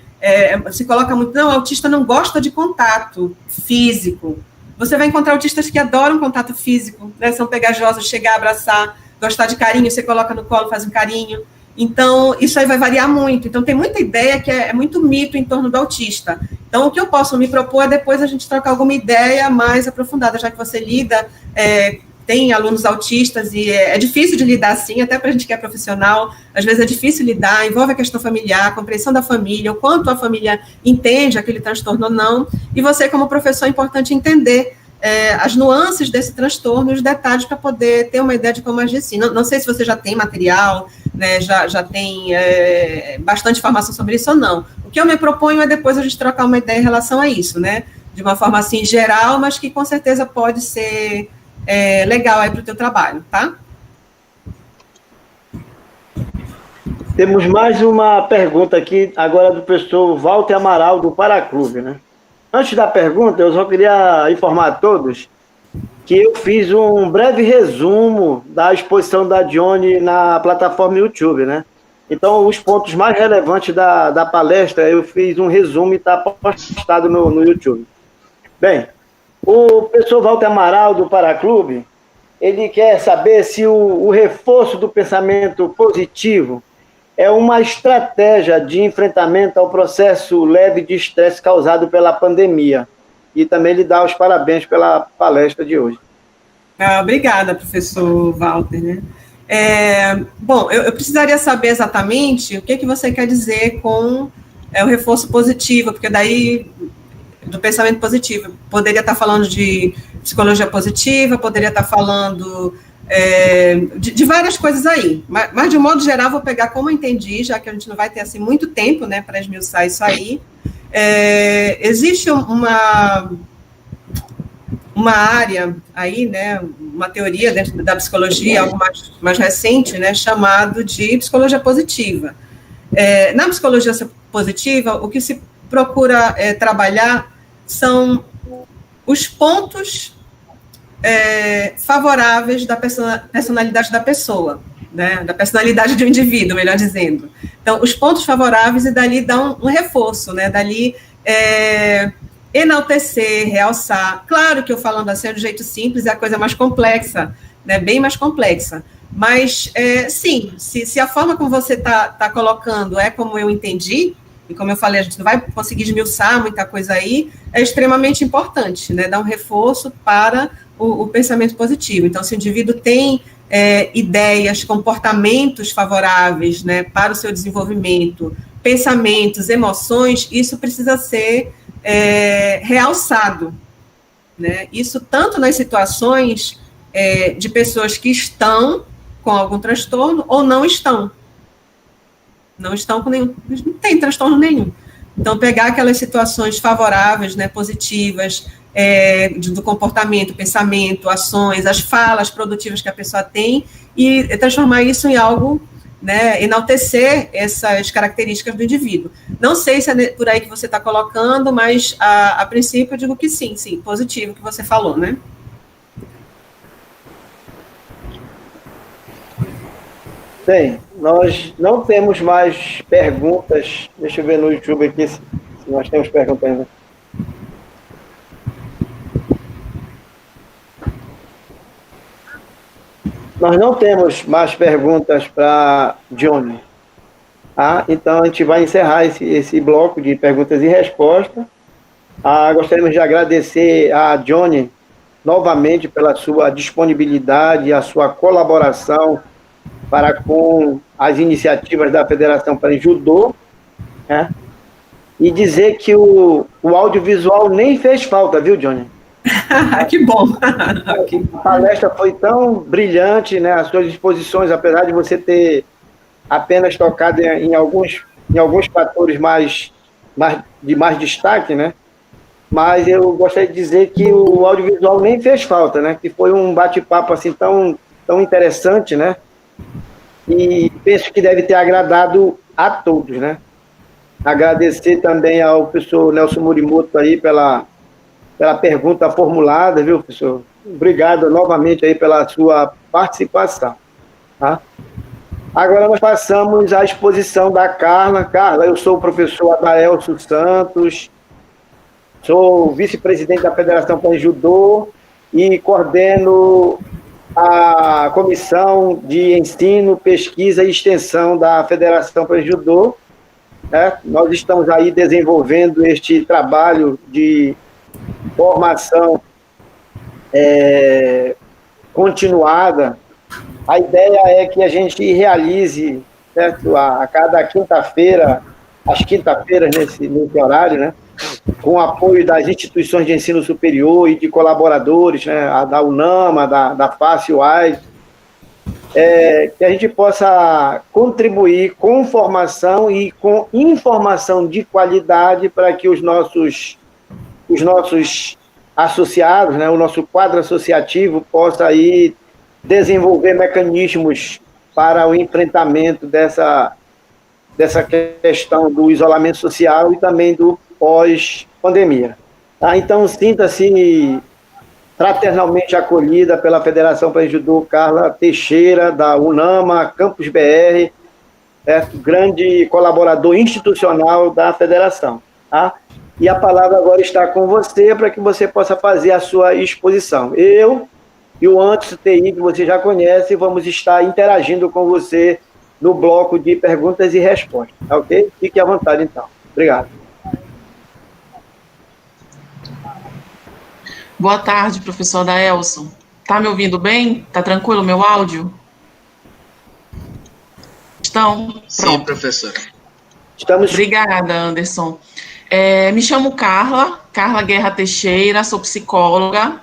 se coloca muito, não, o autista não gosta de contato físico. Você vai encontrar autistas que adoram contato físico, né? São pegajosos, chegar, abraçar, gostar de carinho, você coloca no colo, faz um carinho. Então, isso aí vai variar muito. Então, tem muita ideia que é muito mito em torno do autista. Então, o que eu posso me propor é depois a gente trocar alguma ideia mais aprofundada, já que você lida, tem alunos autistas e é difícil de lidar assim, até para a gente que é profissional, às vezes é difícil lidar, envolve a questão familiar, a compreensão da família, o quanto a família entende aquele transtorno ou não, e você, como professor, é importante entender as nuances desse transtorno e os detalhes para poder ter uma ideia de como agir assim. Não sei se você já tem material, né, já tem bastante informação sobre isso ou não. O que eu me proponho é depois a gente trocar uma ideia em relação a isso, né, de uma forma assim geral, mas que com certeza pode ser legal aí para o teu trabalho, tá? Temos mais uma pergunta aqui, agora do professor Walter Amaral, do Paraclube, né? Antes da pergunta, eu só queria informar a todos que eu fiz um breve resumo da exposição da Dione na plataforma YouTube, né? Então, os pontos mais relevantes da palestra, eu fiz um resumo e está postado no YouTube. Bem, o professor Walter Amaral, do Paraclube, ele quer saber se o reforço do pensamento positivo é uma estratégia de enfrentamento ao processo leve de estresse causado pela pandemia. E também lhe dá os parabéns pela palestra de hoje. Obrigada, professor Walter, né? Bom, eu precisaria saber exatamente o que você quer dizer com o reforço positivo, porque daí, do pensamento positivo, poderia estar falando de psicologia positiva, poderia estar falando de várias coisas aí, mas de um modo geral vou pegar como eu entendi, já que a gente não vai ter assim muito tempo, né, para esmiuçar isso aí. Existe uma área aí, né, uma teoria dentro da psicologia, algo mais recente, né, chamado de psicologia positiva. Na psicologia positiva, o que se procura trabalhar são os pontos favoráveis da personalidade da pessoa, né, da personalidade de um indivíduo, melhor dizendo. Então, os pontos favoráveis e dali dá um reforço, né, dali enaltecer, realçar. Claro que eu falando assim de jeito simples é a coisa mais complexa, né, bem mais complexa, mas sim, se a forma como você está colocando é como eu entendi, e como eu falei, a gente não vai conseguir esmiuçar muita coisa aí, é extremamente importante, né, dar um reforço para o pensamento positivo. Então, se o indivíduo tem ideias, comportamentos favoráveis, né, para o seu desenvolvimento, pensamentos, emoções, isso precisa ser realçado, né? Isso tanto nas situações de pessoas que estão com algum transtorno ou não estão com nenhum, não tem transtorno nenhum. Então, pegar aquelas situações favoráveis, né, positivas, do comportamento, pensamento, ações, as falas produtivas que a pessoa tem e transformar isso em algo, né, enaltecer essas características do indivíduo. Não sei se é por aí que você está colocando, mas a princípio eu digo que sim, positivo que você falou, né? Bem, nós não temos mais perguntas. Deixa eu ver no YouTube aqui se nós temos perguntas ainda. Nós não temos mais perguntas para Dione. Então, a gente vai encerrar esse bloco de perguntas e respostas. Gostaríamos de agradecer a Dione novamente pela sua disponibilidade, a sua colaboração para com as iniciativas da Federação para Judô, né? E dizer que o audiovisual nem fez falta, viu, Dione? Que bom! A palestra foi tão brilhante, né? As suas exposições, apesar de você ter apenas tocado em alguns fatores de mais destaque, né? Mas eu gostaria de dizer que o audiovisual nem fez falta, né? Que foi um bate-papo assim tão interessante, né? e penso que deve ter agradado a todos, né? Agradecer também ao professor Nelson Morimoto aí pela pergunta formulada, viu, professor? Obrigado novamente aí pela sua participação, tá? Agora nós passamos à exposição da Carla. Carla, eu sou o professor Adaelso Santos, sou vice-presidente da Federação Pan-Judô e coordeno a Comissão de Ensino, Pesquisa e Extensão da Federação Pan-Judô. Nós estamos aí desenvolvendo este trabalho de formação continuada. A ideia é que a gente realize, certo, a cada quinta-feira, às quinta-feiras nesse horário, né, com o apoio das instituições de ensino superior e de colaboradores, né, da UNAMA, da FACE-UAS, que a gente possa contribuir com formação e com informação de qualidade para que os nossos associados, né, o nosso quadro associativo possa aí desenvolver mecanismos para o enfrentamento dessa questão do isolamento social e também do pós-pandemia. Tá? Então, sinta-se fraternalmente acolhida pela Federação Pan-Judô Carla Teixeira, da UNAMA, Campus BR, grande colaborador institucional da Federação. Tá? E a palavra agora está com você para que você possa fazer a sua exposição. Eu e o Anderson TI, que você já conhece, vamos estar interagindo com você no bloco de perguntas e respostas, tá ok? Fique à vontade, então. Obrigado. Boa tarde, professor Adaelso. Tá me ouvindo bem? Tá tranquilo o meu áudio? Estão? Sim, professora. Estamos... Obrigada, Anderson. Me chamo Carla Guerra Teixeira, sou psicóloga,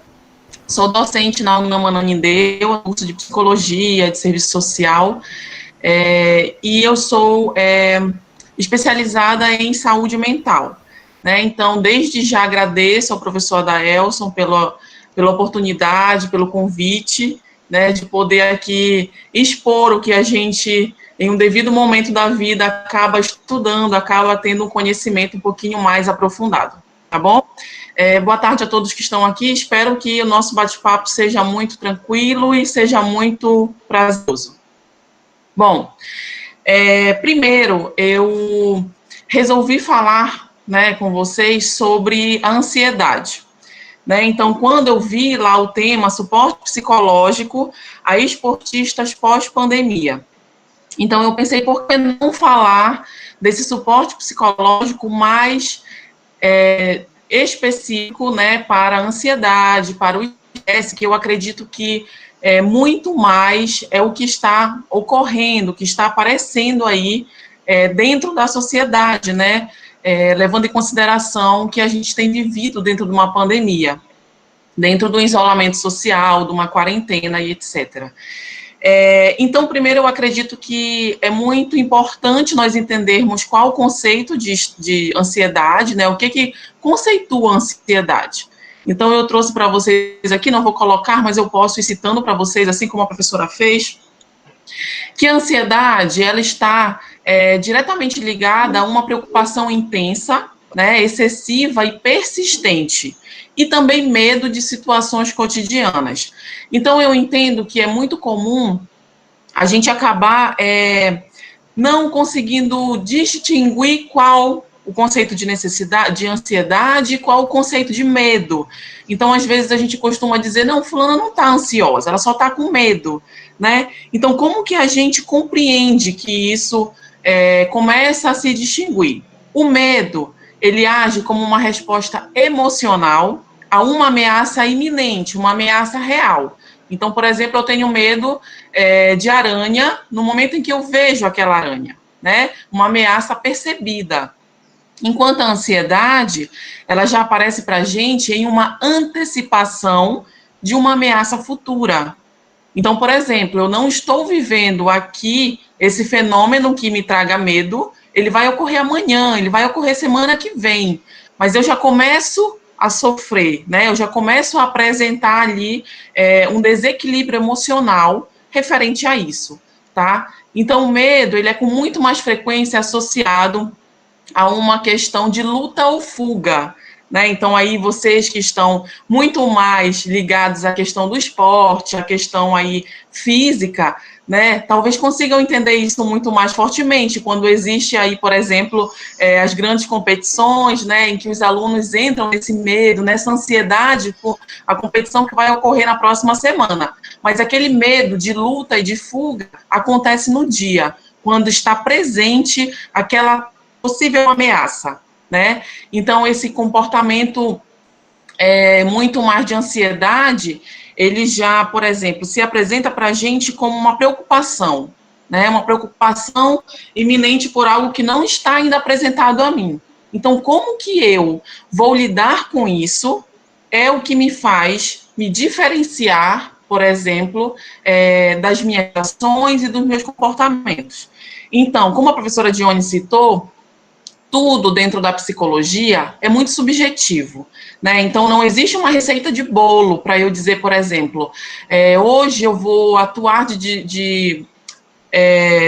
sou docente na UNAMA Nanindeu, curso de psicologia, de serviço social, e eu sou especializada em saúde mental, né? Então, desde já agradeço ao professor Adaelson pela oportunidade, pelo convite, né, de poder aqui expor o que a gente, em um devido momento da vida, acaba estudando, acaba tendo um conhecimento um pouquinho mais aprofundado, tá bom? Boa tarde a todos que estão aqui, espero que o nosso bate-papo seja muito tranquilo e seja muito prazeroso. Bom, primeiro, eu resolvi falar, né, com vocês sobre a ansiedade, né? Então, quando eu vi lá o tema suporte psicológico a esportistas pós-pandemia, então eu pensei, por que não falar desse suporte psicológico mais específico, né, para a ansiedade, para o estresse, que eu acredito que muito mais é o que está ocorrendo, que está aparecendo aí dentro da sociedade, né, levando em consideração que a gente tem vivido dentro de uma pandemia, dentro do isolamento social, de uma quarentena e etc. Então, primeiro, eu acredito que é muito importante nós entendermos qual o conceito de ansiedade, né, o que conceitua a ansiedade. Então, eu trouxe para vocês aqui, não vou colocar, mas eu posso ir citando para vocês, assim como a professora fez, que a ansiedade, ela está diretamente ligada a uma preocupação intensa, né, excessiva e persistente, e também medo de situações cotidianas. Então, eu entendo que é muito comum a gente acabar não conseguindo distinguir qual o conceito de necessidade, de ansiedade, qual o conceito de medo. Então, às vezes, a gente costuma dizer, não, fulana não está ansiosa, ela só está com medo, né? Então, como que a gente compreende que isso começa a se distinguir? O medo, ele age como uma resposta emocional a uma ameaça iminente, uma ameaça real. Então, por exemplo, eu tenho medo de aranha no momento em que eu vejo aquela aranha, né? Uma ameaça percebida. Enquanto a ansiedade, ela já aparece para a gente em uma antecipação de uma ameaça futura. Então, por exemplo, eu não estou vivendo aqui esse fenômeno que me traga medo, ele vai ocorrer amanhã, ele vai ocorrer semana que vem, mas eu já começo a sofrer, né? Eu já começo a apresentar ali um desequilíbrio emocional referente a isso, tá? Então, o medo, ele é com muito mais frequência associado a uma questão de luta ou fuga, né? Então, aí, vocês que estão muito mais ligados à questão do esporte, à questão aí física, né? Talvez consigam entender isso muito mais fortemente, quando existe aí, por exemplo, as grandes competições, né? Em que os alunos entram nesse medo, nessa ansiedade por a competição que vai ocorrer na próxima semana. Mas aquele medo de luta e de fuga acontece no dia, quando está presente aquela possível ameaça, né? Então, esse comportamento muito mais de ansiedade, ele já, por exemplo, se apresenta para a gente como uma preocupação, né? Uma preocupação iminente por algo que não está ainda apresentado a mim. Então, como que eu vou lidar com isso é o que me faz me diferenciar, por exemplo, das minhas ações e dos meus comportamentos. Então, como a professora Dione citou, tudo dentro da psicologia é muito subjetivo, né? Então, não existe uma receita de bolo para eu dizer, por exemplo, hoje eu vou atuar de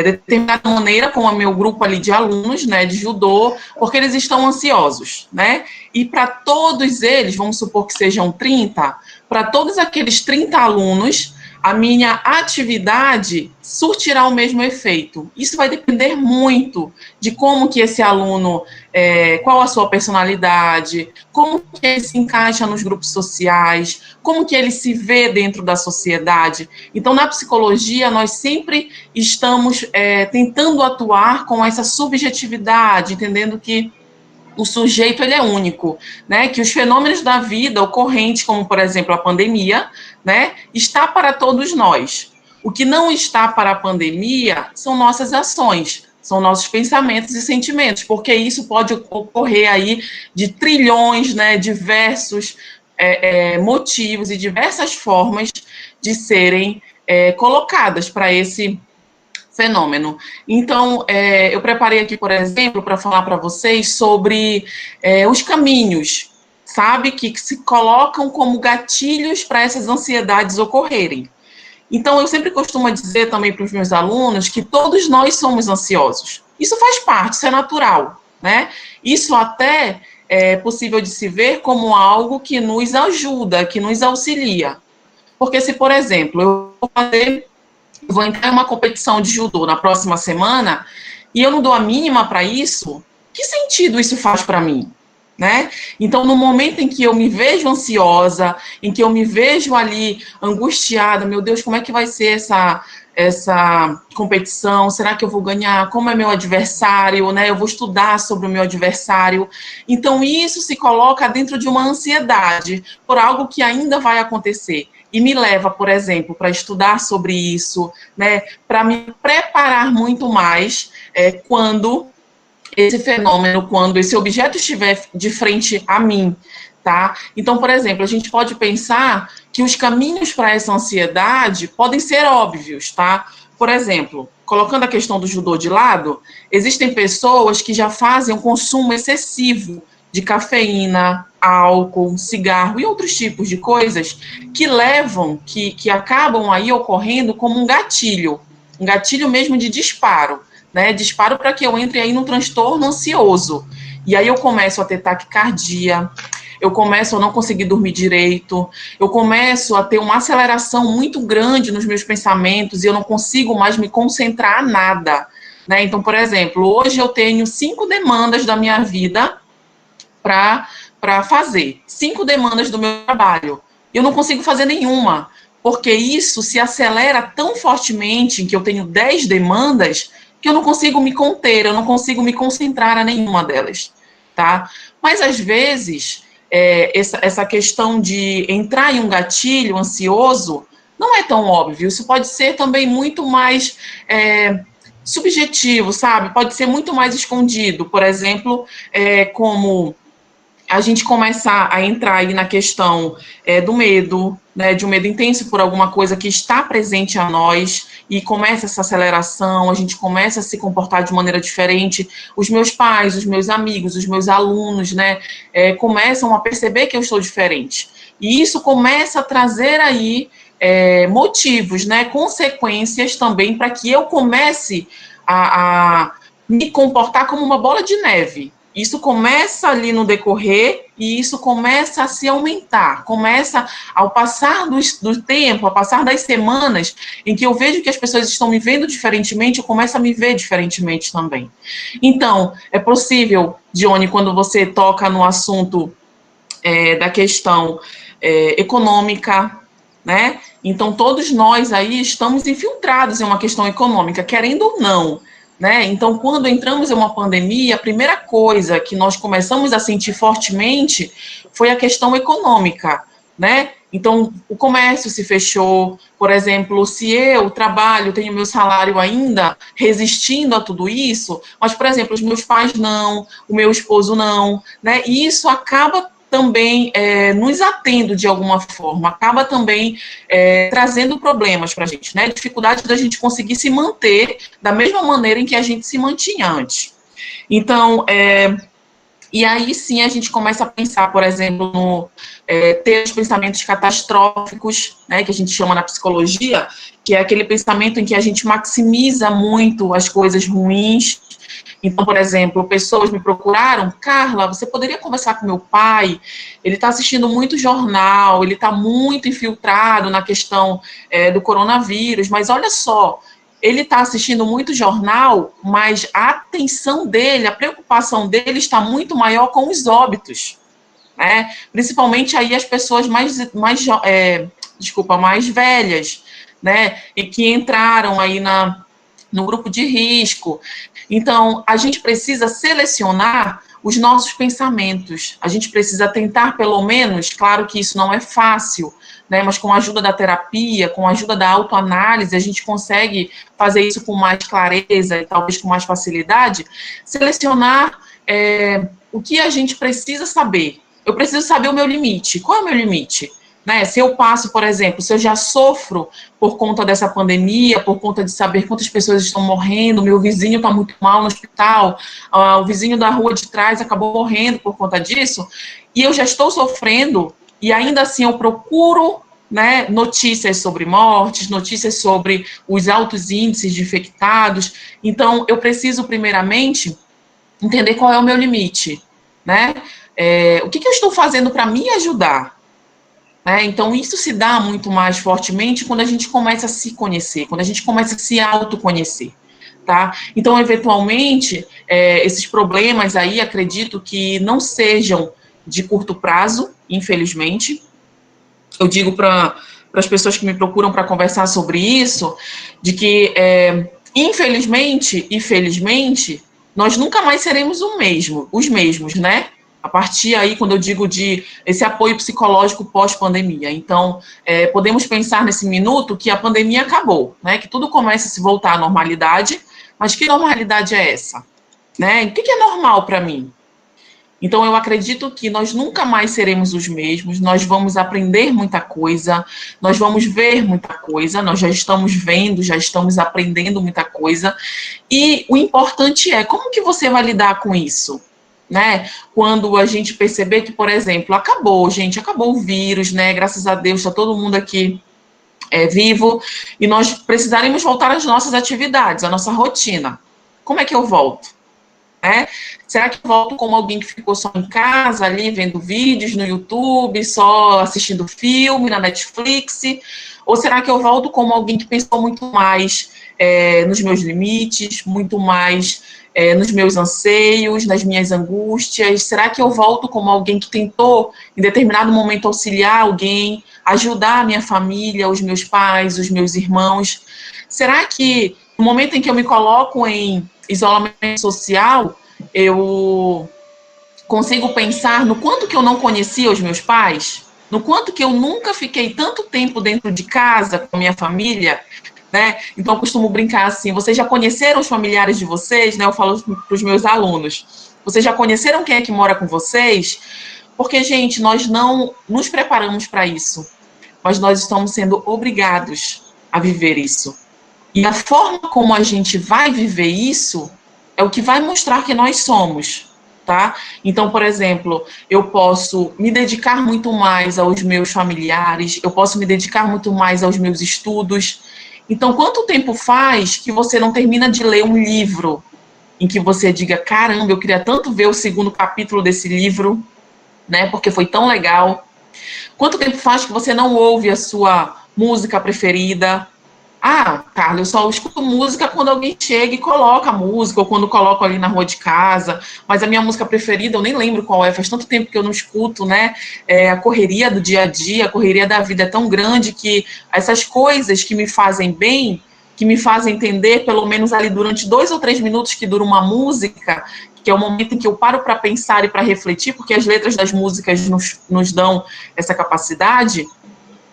determinada maneira com o meu grupo ali de alunos, né, de judô, porque eles estão ansiosos, né? E para todos eles, vamos supor que sejam 30, para todos aqueles 30 alunos, a minha atividade surtirá o mesmo efeito. Isso vai depender muito de como que esse aluno, qual a sua personalidade, como que ele se encaixa nos grupos sociais, como que ele se vê dentro da sociedade. Então, na psicologia, nós sempre estamos tentando atuar com essa subjetividade, entendendo que o sujeito ele é único, né? Que os fenômenos da vida ocorrentes, como por exemplo a pandemia, né, está para todos nós. O que não está para a pandemia são nossas ações, são nossos pensamentos e sentimentos, porque isso pode ocorrer aí de trilhões, né, diversos motivos e diversas formas de serem colocadas para esse fenômeno. Então, eu preparei aqui, por exemplo, para falar para vocês sobre os caminhos, sabe, que se colocam como gatilhos para essas ansiedades ocorrerem. Então, eu sempre costumo dizer também para os meus alunos que todos nós somos ansiosos. Isso faz parte, isso é natural, né? Isso até é possível de se ver como algo que nos ajuda, que nos auxilia. Porque se, por exemplo, eu vou entrar em uma competição de judô na próxima semana e eu não dou a mínima para isso, que sentido isso faz para mim, né? Então, no momento em que eu me vejo ansiosa, em que eu me vejo ali angustiada, meu Deus, como é que vai ser essa competição? Será que eu vou ganhar? Como é meu adversário, né? Eu vou estudar sobre o meu adversário. Então, isso se coloca dentro de uma ansiedade por algo que ainda vai acontecer. E me leva, por exemplo, para estudar sobre isso, né, para me preparar muito mais quando esse fenômeno, quando esse objeto estiver de frente a mim, tá? Então, por exemplo, a gente pode pensar que os caminhos para essa ansiedade podem ser óbvios, tá? Por exemplo, colocando a questão do judô de lado, existem pessoas que já fazem um consumo excessivo de cafeína, álcool, cigarro e outros tipos de coisas que levam, que acabam aí ocorrendo como um gatilho mesmo de disparo, né? Disparo para que eu entre aí num transtorno ansioso. E aí eu começo a ter taquicardia, eu começo a não conseguir dormir direito, eu começo a ter uma aceleração muito grande nos meus pensamentos e eu não consigo mais me concentrar a nada, né? Então, por exemplo, hoje eu tenho 5 demandas da minha vida para fazer, 5 demandas do meu trabalho. Eu não consigo fazer nenhuma, porque isso se acelera tão fortemente, em que eu tenho 10 demandas, que eu não consigo me conter, eu não consigo me concentrar a nenhuma delas, tá? Mas, às vezes, essa questão de entrar em um gatilho ansioso não é tão óbvio. Isso pode ser também muito mais subjetivo, sabe? Pode ser muito mais escondido. Por exemplo, como a gente começar a entrar aí na questão do medo, né, de um medo intenso por alguma coisa que está presente a nós, e começa essa aceleração, a gente começa a se comportar de maneira diferente, os meus pais, os meus amigos, os meus alunos, né, começam a perceber que eu estou diferente, e isso começa a trazer aí motivos, né, consequências também para que eu comece a me comportar como uma bola de neve. Isso começa ali no decorrer e isso começa a se aumentar, começa ao passar do tempo, ao passar das semanas, em que eu vejo que as pessoas estão me vendo diferentemente, eu começo a me ver diferentemente também. Então, é possível, Dione, quando você toca no assunto da questão econômica, né? Então, todos nós aí estamos infiltrados em uma questão econômica, querendo ou não, né? Então, quando entramos em uma pandemia, a primeira coisa que nós começamos a sentir fortemente foi a questão econômica, né? Então, o comércio se fechou, por exemplo, se eu trabalho, tenho meu salário ainda resistindo a tudo isso, mas, por exemplo, os meus pais não, o meu esposo não, né? E isso acaba também nos atendo de alguma forma, acaba também trazendo problemas para a gente, né? Dificuldade da gente conseguir se manter da mesma maneira em que a gente se mantinha antes. Então, e aí sim a gente começa a pensar, por exemplo, no ter os pensamentos catastróficos, né, que a gente chama na psicologia, que é aquele pensamento em que a gente maximiza muito as coisas ruins. Então, por exemplo, pessoas me procuraram, Carla, você poderia conversar com meu pai? Ele está assistindo muito jornal, ele está muito infiltrado na questão do coronavírus, mas olha só, ele está assistindo muito jornal, mas a atenção dele, a preocupação dele está muito maior com os óbitos, né? Principalmente aí as pessoas mais velhas, né? E que entraram aí no grupo de risco. Então, a gente precisa selecionar os nossos pensamentos. A gente precisa tentar, pelo menos, claro que isso não é fácil, né, mas com a ajuda da terapia, com a ajuda da autoanálise, a gente consegue fazer isso com mais clareza e talvez com mais facilidade, selecionar o que a gente precisa saber. Eu preciso saber o meu limite. Qual é o meu limite? Né, se eu passo, por exemplo, se eu já sofro por conta dessa pandemia, por conta de saber quantas pessoas estão morrendo, meu vizinho está muito mal no hospital, o vizinho da rua de trás acabou morrendo por conta disso, e eu já estou sofrendo, e ainda assim eu procuro, né, notícias sobre mortes, notícias sobre os altos índices de infectados. Então, eu preciso, primeiramente, entender qual é o meu limite, né? O que eu estou fazendo para me ajudar? Então, isso se dá muito mais fortemente quando a gente começa a se conhecer, quando a gente começa a se autoconhecer, tá? Então, eventualmente, esses problemas aí, acredito que não sejam de curto prazo, infelizmente. Eu digo para as pessoas que me procuram para conversar sobre isso, de que, infelizmente e felizmente, nós nunca mais seremos os mesmos, né? A partir aí, quando eu digo de esse apoio psicológico pós-pandemia. Então, podemos pensar nesse minuto que a pandemia acabou, né? Que tudo começa a se voltar à normalidade, mas que normalidade é essa? Né? O que é normal para mim? Então, eu acredito que nós nunca mais seremos os mesmos, nós vamos aprender muita coisa, nós vamos ver muita coisa, nós já estamos vendo, já estamos aprendendo muita coisa, e o importante é como que você vai lidar com isso? Né? Quando a gente perceber que, por exemplo, acabou o vírus, né? Graças a Deus está todo mundo aqui vivo, e nós precisaremos voltar às nossas atividades, à nossa rotina. Como é que eu volto? Será que eu volto como alguém que ficou só em casa, ali, vendo vídeos no YouTube, só assistindo filme na Netflix? Ou será que eu volto como alguém que pensou muito mais nos meus limites, muito mais nos meus anseios, nas minhas angústias? Será que eu volto como alguém que tentou, em determinado momento, auxiliar alguém, ajudar a minha família, os meus pais, os meus irmãos? Será que, no momento em que eu me coloco em isolamento social, eu consigo pensar no quanto que eu não conhecia os meus pais, no quanto que eu nunca fiquei tanto tempo dentro de casa com a minha família, né? Então, eu costumo brincar assim, vocês já conheceram os familiares de vocês, né? Eu falo para os meus alunos, vocês já conheceram quem é que mora com vocês? Porque, gente, nós não nos preparamos para isso, mas nós estamos sendo obrigados a viver isso. E a forma como a gente vai viver isso é o que vai mostrar que nós somos. tá? Então, por exemplo, eu posso me dedicar muito mais aos meus familiares, eu posso me dedicar muito mais aos meus estudos. Então, quanto tempo faz que você não termina de ler um livro em que você diga, caramba, eu queria tanto ver o segundo capítulo desse livro, né, porque foi tão legal. Quanto tempo faz que você não ouve a sua música preferida? Ah, Carla, eu só escuto música quando alguém chega e coloca a música, ou quando coloco ali na rua de casa, mas a minha música preferida, eu nem lembro qual é, faz tanto tempo que eu não escuto, né? A correria do dia a dia, a correria da vida é tão grande que essas coisas que me fazem bem, que me fazem entender, pelo menos ali durante 2 ou 3 minutos que dura uma música, que é o momento em que eu paro para pensar e para refletir, porque as letras das músicas nos dão essa capacidade,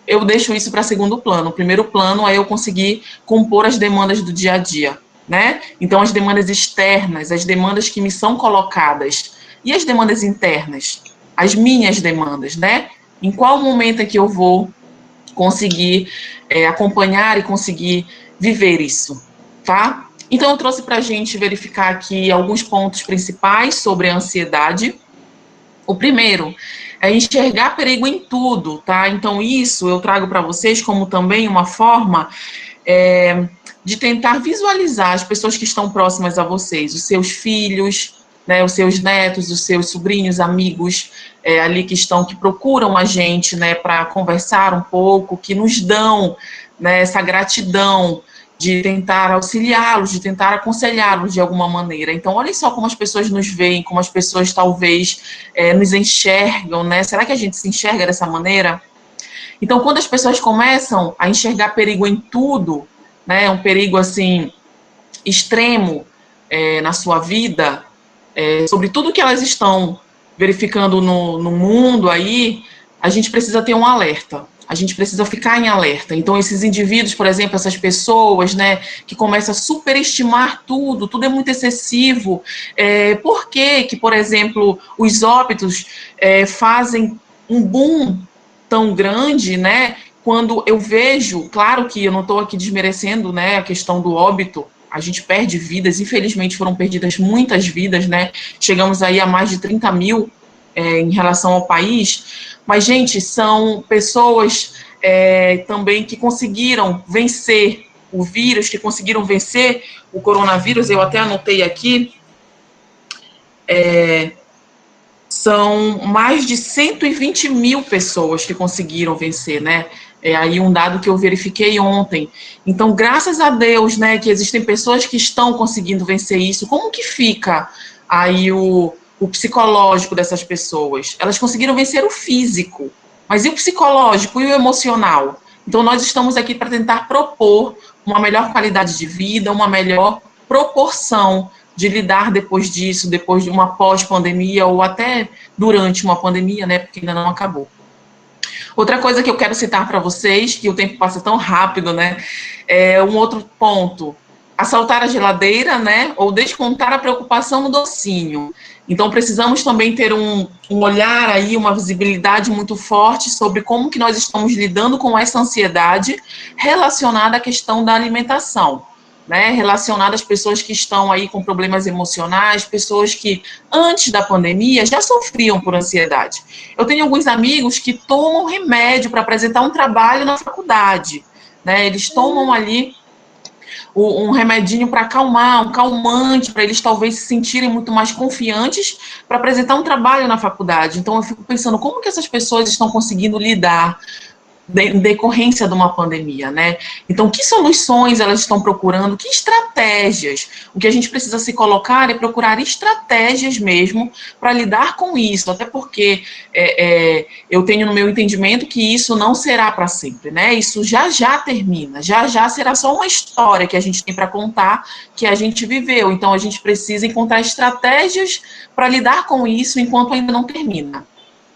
eu deixo isso para segundo plano. O primeiro plano é eu conseguir compor as demandas do dia a dia, né? Então, as demandas externas, as demandas que me são colocadas, e as demandas internas, as minhas demandas, né? Em qual momento é que eu vou conseguir acompanhar e conseguir viver isso, tá? Então, eu trouxe para a gente verificar aqui alguns pontos principais sobre a ansiedade. O primeiro é enxergar perigo em tudo, tá? Então, isso eu trago para vocês como também uma forma de tentar visualizar as pessoas que estão próximas a vocês, os seus filhos, né, os seus netos, os seus sobrinhos, amigos ali que procuram a gente, né, para conversar um pouco, que nos dão, né, essa gratidão de tentar auxiliá-los, de tentar aconselhá-los de alguma maneira. Então, olhem só como as pessoas nos veem, como as pessoas talvez nos enxergam, né? Será que a gente se enxerga dessa maneira? Então, quando as pessoas começam a enxergar perigo em tudo, né, um perigo, assim, extremo na sua vida, sobre tudo que elas estão verificando no mundo aí, a gente precisa ter um alerta. A gente precisa ficar em alerta. Então, esses indivíduos, por exemplo, essas pessoas, né, que começam a superestimar tudo, tudo é muito excessivo. Por que, por exemplo, os óbitos fazem um boom tão grande, né? Quando eu vejo, claro que eu não estou aqui desmerecendo, né, a questão do óbito, a gente perde vidas, infelizmente foram perdidas muitas vidas, né? Chegamos aí a mais de 30 mil em relação ao país, mas, gente, são pessoas também que conseguiram vencer o vírus, que conseguiram vencer o coronavírus. Eu até anotei aqui, são mais de 120 mil pessoas que conseguiram vencer, né? Aí um dado que eu verifiquei ontem. Então, graças a Deus, né, que existem pessoas que estão conseguindo vencer isso. Como que fica aí o psicológico dessas pessoas? Elas conseguiram vencer o físico, mas e o psicológico e o emocional? Então, nós estamos aqui para tentar propor uma melhor qualidade de vida, uma melhor proporção de lidar depois disso, depois de uma pós-pandemia ou até durante uma pandemia, né, porque ainda não acabou. Outra coisa que eu quero citar para vocês, que o tempo passa tão rápido, né, é um outro ponto, assaltar a geladeira, né, ou descontar a preocupação no docinho. Então, precisamos também ter um olhar aí, uma visibilidade muito forte sobre como que nós estamos lidando com essa ansiedade relacionada à questão da alimentação, né, relacionada às pessoas que estão aí com problemas emocionais, pessoas que antes da pandemia já sofriam por ansiedade. Eu tenho alguns amigos que tomam remédio para apresentar um trabalho na faculdade, né, eles tomam ali um remedinho para acalmar, um calmante, para eles talvez se sentirem muito mais confiantes para apresentar um trabalho na faculdade. Então, eu fico pensando, como que essas pessoas estão conseguindo lidar em decorrência de uma pandemia, né? Então, que soluções elas estão procurando, que estratégias? O que a gente precisa se colocar é procurar estratégias mesmo para lidar com isso, até porque eu tenho no meu entendimento que isso não será para sempre, né? Isso já termina, já será só uma história que a gente tem para contar, que a gente viveu. Então, a gente precisa encontrar estratégias para lidar com isso enquanto ainda não termina.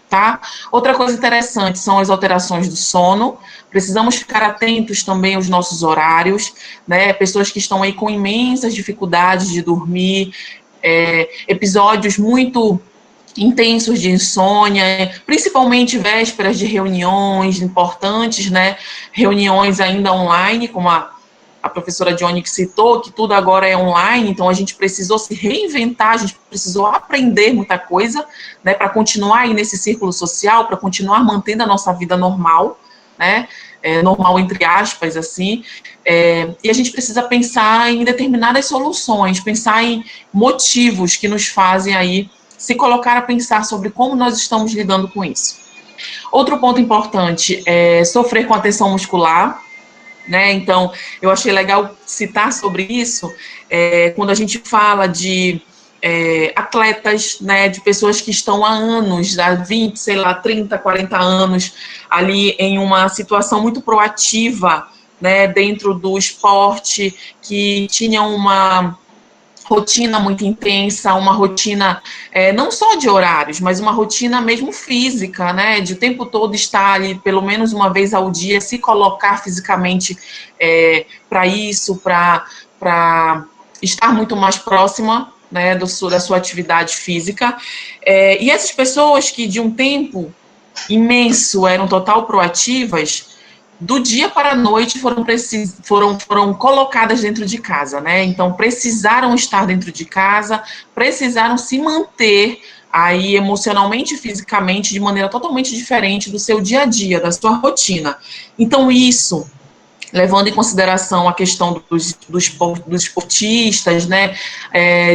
Tá? Outra coisa interessante são as alterações do sono. Precisamos ficar atentos também aos nossos horários, né? Pessoas que estão aí com imensas dificuldades de dormir, episódios muito intensos de insônia, principalmente vésperas de reuniões importantes, né? Reuniões ainda online, como a professora Dione que citou, que tudo agora é online, então a gente precisou se reinventar, a gente precisou aprender muita coisa, né, para continuar aí nesse círculo social, para continuar mantendo a nossa vida normal, né, normal entre aspas, assim, e a gente precisa pensar em determinadas soluções, pensar em motivos que nos fazem aí se colocar a pensar sobre como nós estamos lidando com isso. Outro ponto importante é sofrer com a tensão muscular, né? Então, eu achei legal citar sobre isso, quando a gente fala de atletas, né, de pessoas que estão há anos, há 20, sei lá, 30, 40 anos, ali em uma situação muito proativa, né, dentro do esporte, que tinham uma rotina muito intensa, uma rotina não só de horários, mas uma rotina mesmo física, né, de o tempo todo estar ali, pelo menos uma vez ao dia, se colocar fisicamente para isso, para estar muito mais próxima, né, da sua atividade física, e essas pessoas que de um tempo imenso eram total proativas, do dia para a noite foram colocadas dentro de casa, né? Então, precisaram estar dentro de casa, precisaram se manter aí emocionalmente e fisicamente de maneira totalmente diferente do seu dia a dia, da sua rotina. Então, isso, levando em consideração a questão dos esportistas, né?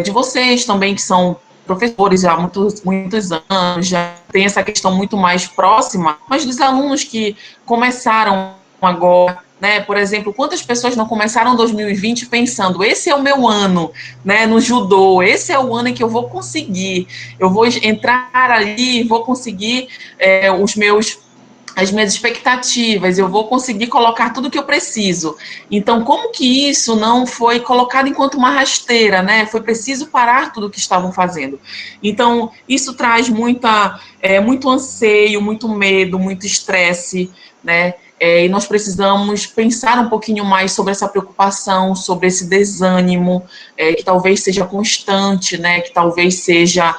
De vocês também que são professores há muitos anos, já tem essa questão muito mais próxima, mas dos alunos que começaram agora, né, por exemplo, quantas pessoas não começaram 2020 pensando, esse é o meu ano, né, no judô, esse é o ano em que eu vou conseguir, eu vou entrar ali, vou conseguir as minhas expectativas, eu vou conseguir colocar tudo que eu preciso. Então, como que isso não foi colocado enquanto uma rasteira, né? Foi preciso parar tudo o que estavam fazendo. Então, isso traz muito anseio, muito medo, muito estresse, né? E nós precisamos pensar um pouquinho mais sobre essa preocupação, sobre esse desânimo, que talvez seja constante, né? Que talvez seja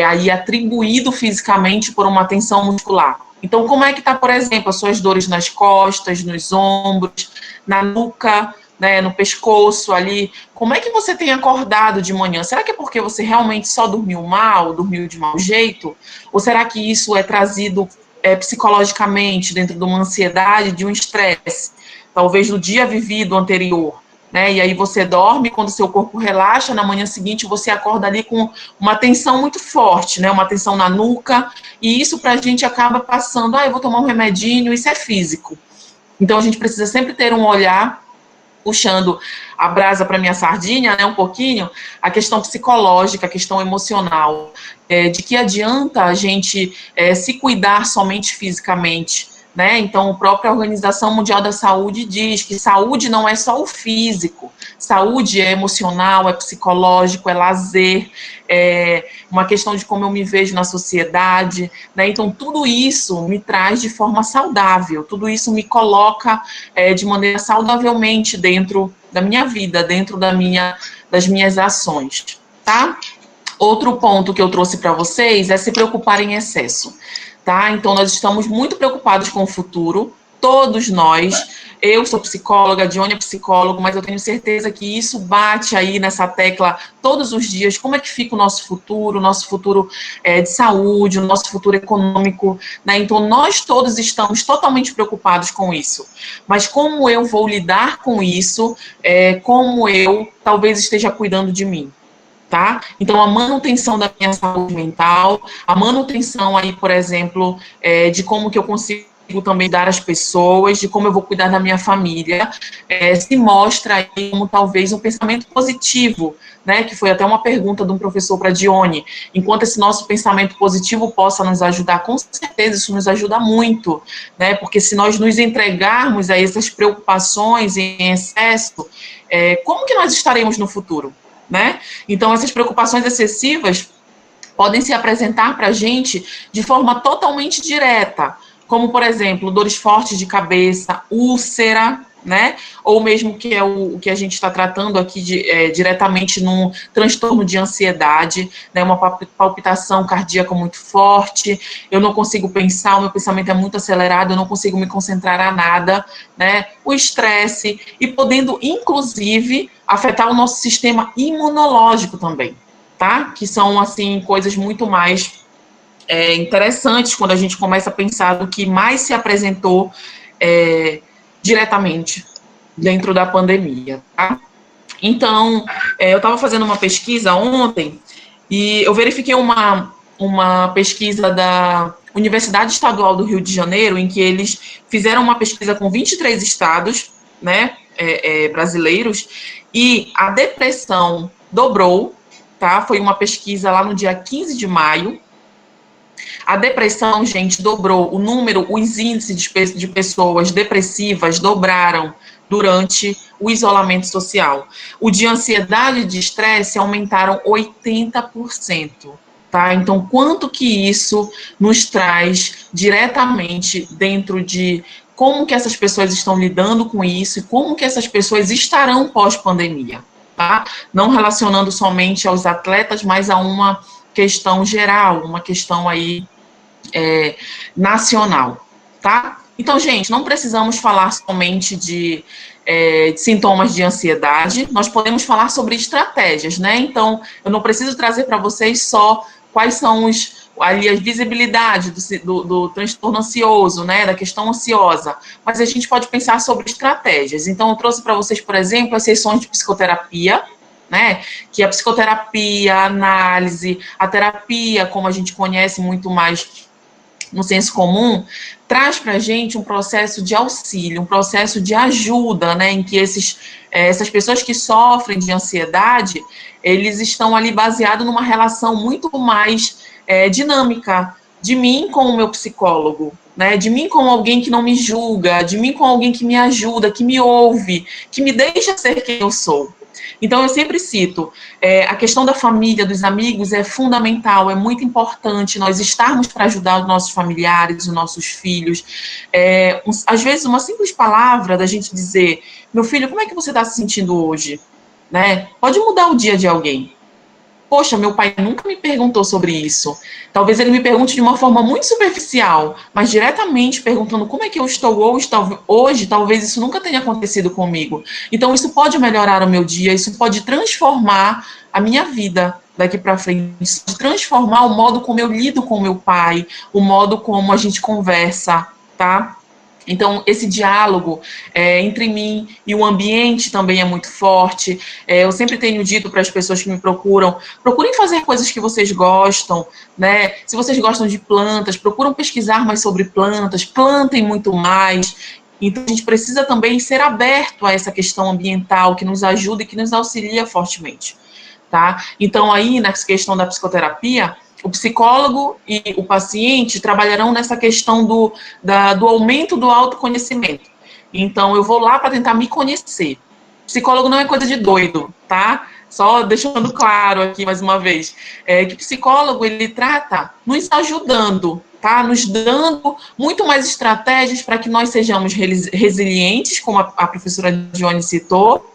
aí atribuído fisicamente por uma tensão muscular. Então, como é que está, por exemplo, as suas dores nas costas, nos ombros, na nuca, né, no pescoço ali? Como é que você tem acordado de manhã? Será que é porque você realmente só dormiu mal, dormiu de mau jeito? Ou será que isso é trazido psicologicamente dentro de uma ansiedade, de um estresse, talvez do dia vivido anterior? Né, e aí você dorme, quando seu corpo relaxa, na manhã seguinte você acorda ali com uma tensão muito forte, né, uma tensão na nuca, e isso para a gente acaba passando, eu vou tomar um remedinho, isso é físico. Então a gente precisa sempre ter um olhar, puxando a brasa para minha sardinha, né, um pouquinho, a questão psicológica, a questão emocional, de que adianta a gente se cuidar somente fisicamente, né? Então, a própria Organização Mundial da Saúde diz que saúde não é só o físico, saúde é emocional, é psicológico, é lazer, é uma questão de como eu me vejo na sociedade, né? Então, tudo isso me traz de forma saudável, tudo isso me coloca de maneira saudavelmente dentro da minha vida, dentro das minhas ações, tá? Outro ponto que eu trouxe para vocês é se preocupar em excesso. Tá? Então, nós estamos muito preocupados com o futuro, todos nós. Eu sou psicóloga, a Dione é psicólogo, mas eu tenho certeza que isso bate aí nessa tecla todos os dias. Como é que fica o nosso futuro de saúde, o nosso futuro econômico, né? Então, nós todos estamos totalmente preocupados com isso. Mas como eu vou lidar com isso, como eu talvez esteja cuidando de mim? Tá? Então, a manutenção da minha saúde mental, a manutenção aí, por exemplo, de como que eu consigo também dar às pessoas, de como eu vou cuidar da minha família, se mostra aí como talvez um pensamento positivo, né, que foi até uma pergunta de um professor para a Dione. Enquanto esse nosso pensamento positivo possa nos ajudar, com certeza isso nos ajuda muito, né, porque se nós nos entregarmos a essas preocupações em excesso, como que nós estaremos no futuro? Né? Então, essas preocupações excessivas podem se apresentar para a gente de forma totalmente direta, como, por exemplo, dores fortes de cabeça, úlcera, né? Ou mesmo que é o que a gente está tratando aqui diretamente num transtorno de ansiedade, né? Uma palpitação cardíaca muito forte, eu não consigo pensar, o meu pensamento é muito acelerado, eu não consigo me concentrar a nada, né? O estresse, e podendo, inclusive, afetar o nosso sistema imunológico também, tá? Que são, assim, coisas muito mais interessantes quando a gente começa a pensar do que mais se apresentou diretamente dentro da pandemia, tá? Então, eu estava fazendo uma pesquisa ontem e eu verifiquei uma pesquisa da Universidade Estadual do Rio de Janeiro, em que eles fizeram uma pesquisa com 23 estados, né, brasileiros, e a depressão dobrou, tá? Foi uma pesquisa lá no dia 15 de maio. A depressão, gente, dobrou o número, os índices de pessoas depressivas dobraram durante o isolamento social. O de ansiedade e de estresse aumentaram 80%, tá? Então, quanto que isso nos traz diretamente dentro de como que essas pessoas estão lidando com isso e como que essas pessoas estarão pós-pandemia, tá? Não relacionando somente aos atletas, mas a uma questão geral, uma questão aí nacional, tá? Então, gente, não precisamos falar somente de sintomas de ansiedade, nós podemos falar sobre estratégias, né? Então, eu não preciso trazer para vocês só quais são a visibilidade do transtorno ansioso, né, da questão ansiosa, mas a gente pode pensar sobre estratégias. Então, eu trouxe para vocês, por exemplo, as sessões de psicoterapia, né, que a psicoterapia, a análise, a terapia, como a gente conhece muito mais no senso comum, traz para a gente um processo de auxílio, um processo de ajuda, né, em que essas pessoas que sofrem de ansiedade, eles estão ali baseados numa relação muito mais dinâmica, de mim com o meu psicólogo, né, de mim com alguém que não me julga, de mim com alguém que me ajuda, que me ouve, que me deixa ser quem eu sou. Então, eu sempre cito, a questão da família, dos amigos é fundamental, é muito importante nós estarmos para ajudar os nossos familiares, os nossos filhos. Às vezes, uma simples palavra da gente dizer, meu filho, como é que você está se sentindo hoje? Né? Pode mudar o dia de alguém. Poxa, meu pai nunca me perguntou sobre isso. Talvez ele me pergunte de uma forma muito superficial, mas diretamente perguntando como é que eu estou hoje, talvez isso nunca tenha acontecido comigo. Então, isso pode melhorar o meu dia, isso pode transformar a minha vida daqui para frente, isso pode transformar o modo como eu lido com meu pai, o modo como a gente conversa, tá? Então, esse diálogo entre mim e o ambiente também é muito forte. Eu sempre tenho dito para as pessoas que me procuram, procurem fazer coisas que vocês gostam, né? Se vocês gostam de plantas, procuram pesquisar mais sobre plantas, plantem muito mais. Então, a gente precisa também ser aberto a essa questão ambiental que nos ajuda e que nos auxilia fortemente, tá? Então, aí, nessa questão da psicoterapia, o psicólogo e o paciente trabalharão nessa questão do aumento do autoconhecimento. Então, eu vou lá para tentar me conhecer. Psicólogo não é coisa de doido, tá? Só deixando claro aqui mais uma vez, que o psicólogo, ele trata nos ajudando, tá? Nos dando muito mais estratégias para que nós sejamos resilientes, como a professora Dione citou,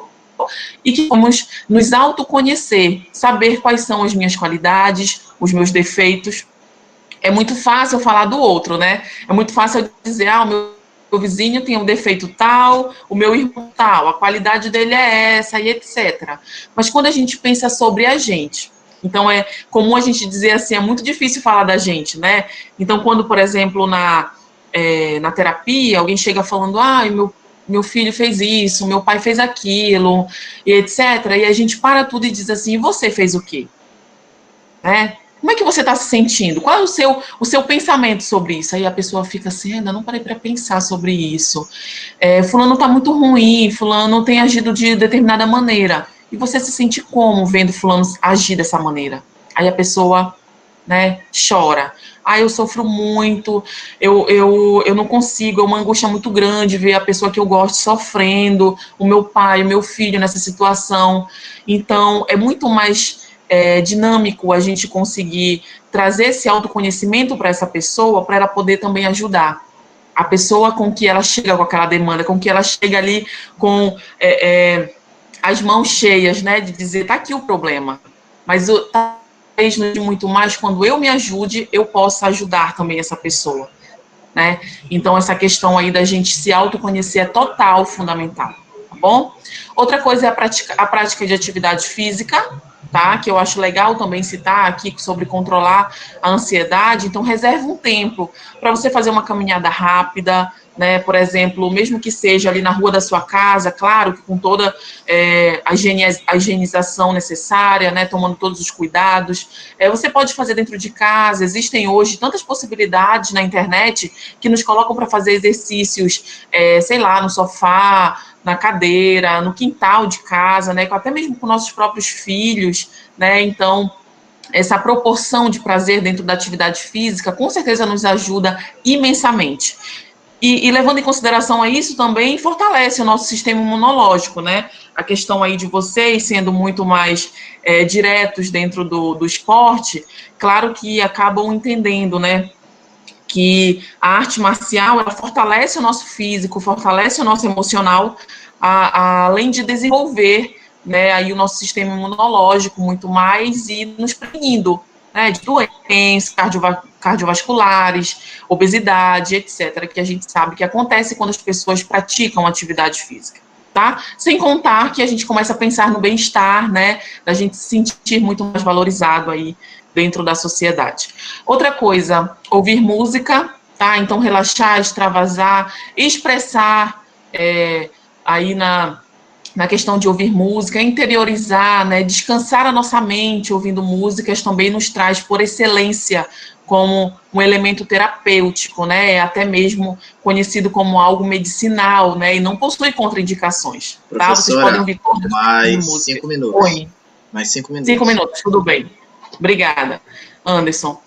e que vamos nos autoconhecer, saber quais são as minhas qualidades, os meus defeitos. É muito fácil falar do outro, né? É muito fácil dizer, o meu vizinho tem um defeito tal, o meu irmão tal, a qualidade dele é essa e etc. Mas quando a gente pensa sobre a gente, então é comum a gente dizer assim, é muito difícil falar da gente, né? Então quando, por exemplo, na terapia, alguém chega falando, meu filho fez isso, meu pai fez aquilo, e etc. E a gente para tudo e diz assim, e você fez o quê? Né? Como é que você está se sentindo? Qual é o seu pensamento sobre isso? Aí a pessoa fica assim, ainda não parei para pensar sobre isso. Fulano está muito ruim, fulano tem agido de determinada maneira. E você se sente como vendo fulano agir dessa maneira? Aí a pessoa, né, chora. Eu sofro muito, eu não consigo, é uma angústia muito grande ver a pessoa que eu gosto sofrendo, o meu pai, o meu filho nessa situação. Então, é muito mais dinâmico a gente conseguir trazer esse autoconhecimento para essa pessoa, para ela poder também ajudar. a pessoa com que ela chega com aquela demanda, com que ela chega ali com as mãos cheias, né, de dizer, tá aqui o problema, mas talvez muito mais quando eu me ajude, eu possa ajudar também essa pessoa, né? Então, essa questão aí da gente se autoconhecer é total, fundamental, tá bom? Outra coisa é a prática de atividade física, tá? Que eu acho legal também citar aqui sobre controlar a ansiedade. Então, reserve um tempo para você fazer uma caminhada rápida, né? Por exemplo, mesmo que seja ali na rua da sua casa, claro que com toda a higienização necessária, né? Tomando todos os cuidados. Você pode fazer dentro de casa. Existem hoje tantas possibilidades na internet que nos colocam para fazer exercícios, sei lá, no sofá, na cadeira, no quintal de casa, né, até mesmo com nossos próprios filhos, né, então essa proporção de prazer dentro da atividade física com certeza nos ajuda imensamente. E levando em consideração a isso também fortalece o nosso sistema imunológico, né, a questão aí de vocês sendo muito mais diretos dentro do esporte, claro que acabam entendendo, né, que a arte marcial, ela fortalece o nosso físico, fortalece o nosso emocional, além de desenvolver, né, aí o nosso sistema imunológico muito mais e nos prevenindo, né, de doenças cardiovasculares, obesidade, etc., que a gente sabe que acontece quando as pessoas praticam atividade física, tá? Sem contar que a gente começa a pensar no bem-estar, né, da gente se sentir muito mais valorizado aí dentro da sociedade. Outra coisa, ouvir música, tá? Então, relaxar, extravasar, expressar aí na questão de ouvir música, interiorizar, né? Descansar a nossa mente ouvindo músicas também nos traz, por excelência, como um elemento terapêutico, né? Até mesmo conhecido como algo medicinal, né? E não possui contraindicações, tá? Vocês podem ouvir todas as músicas. 5 minutos. Oi. Mais 5 minutos. 5 minutos, tudo bem. Obrigada, Anderson.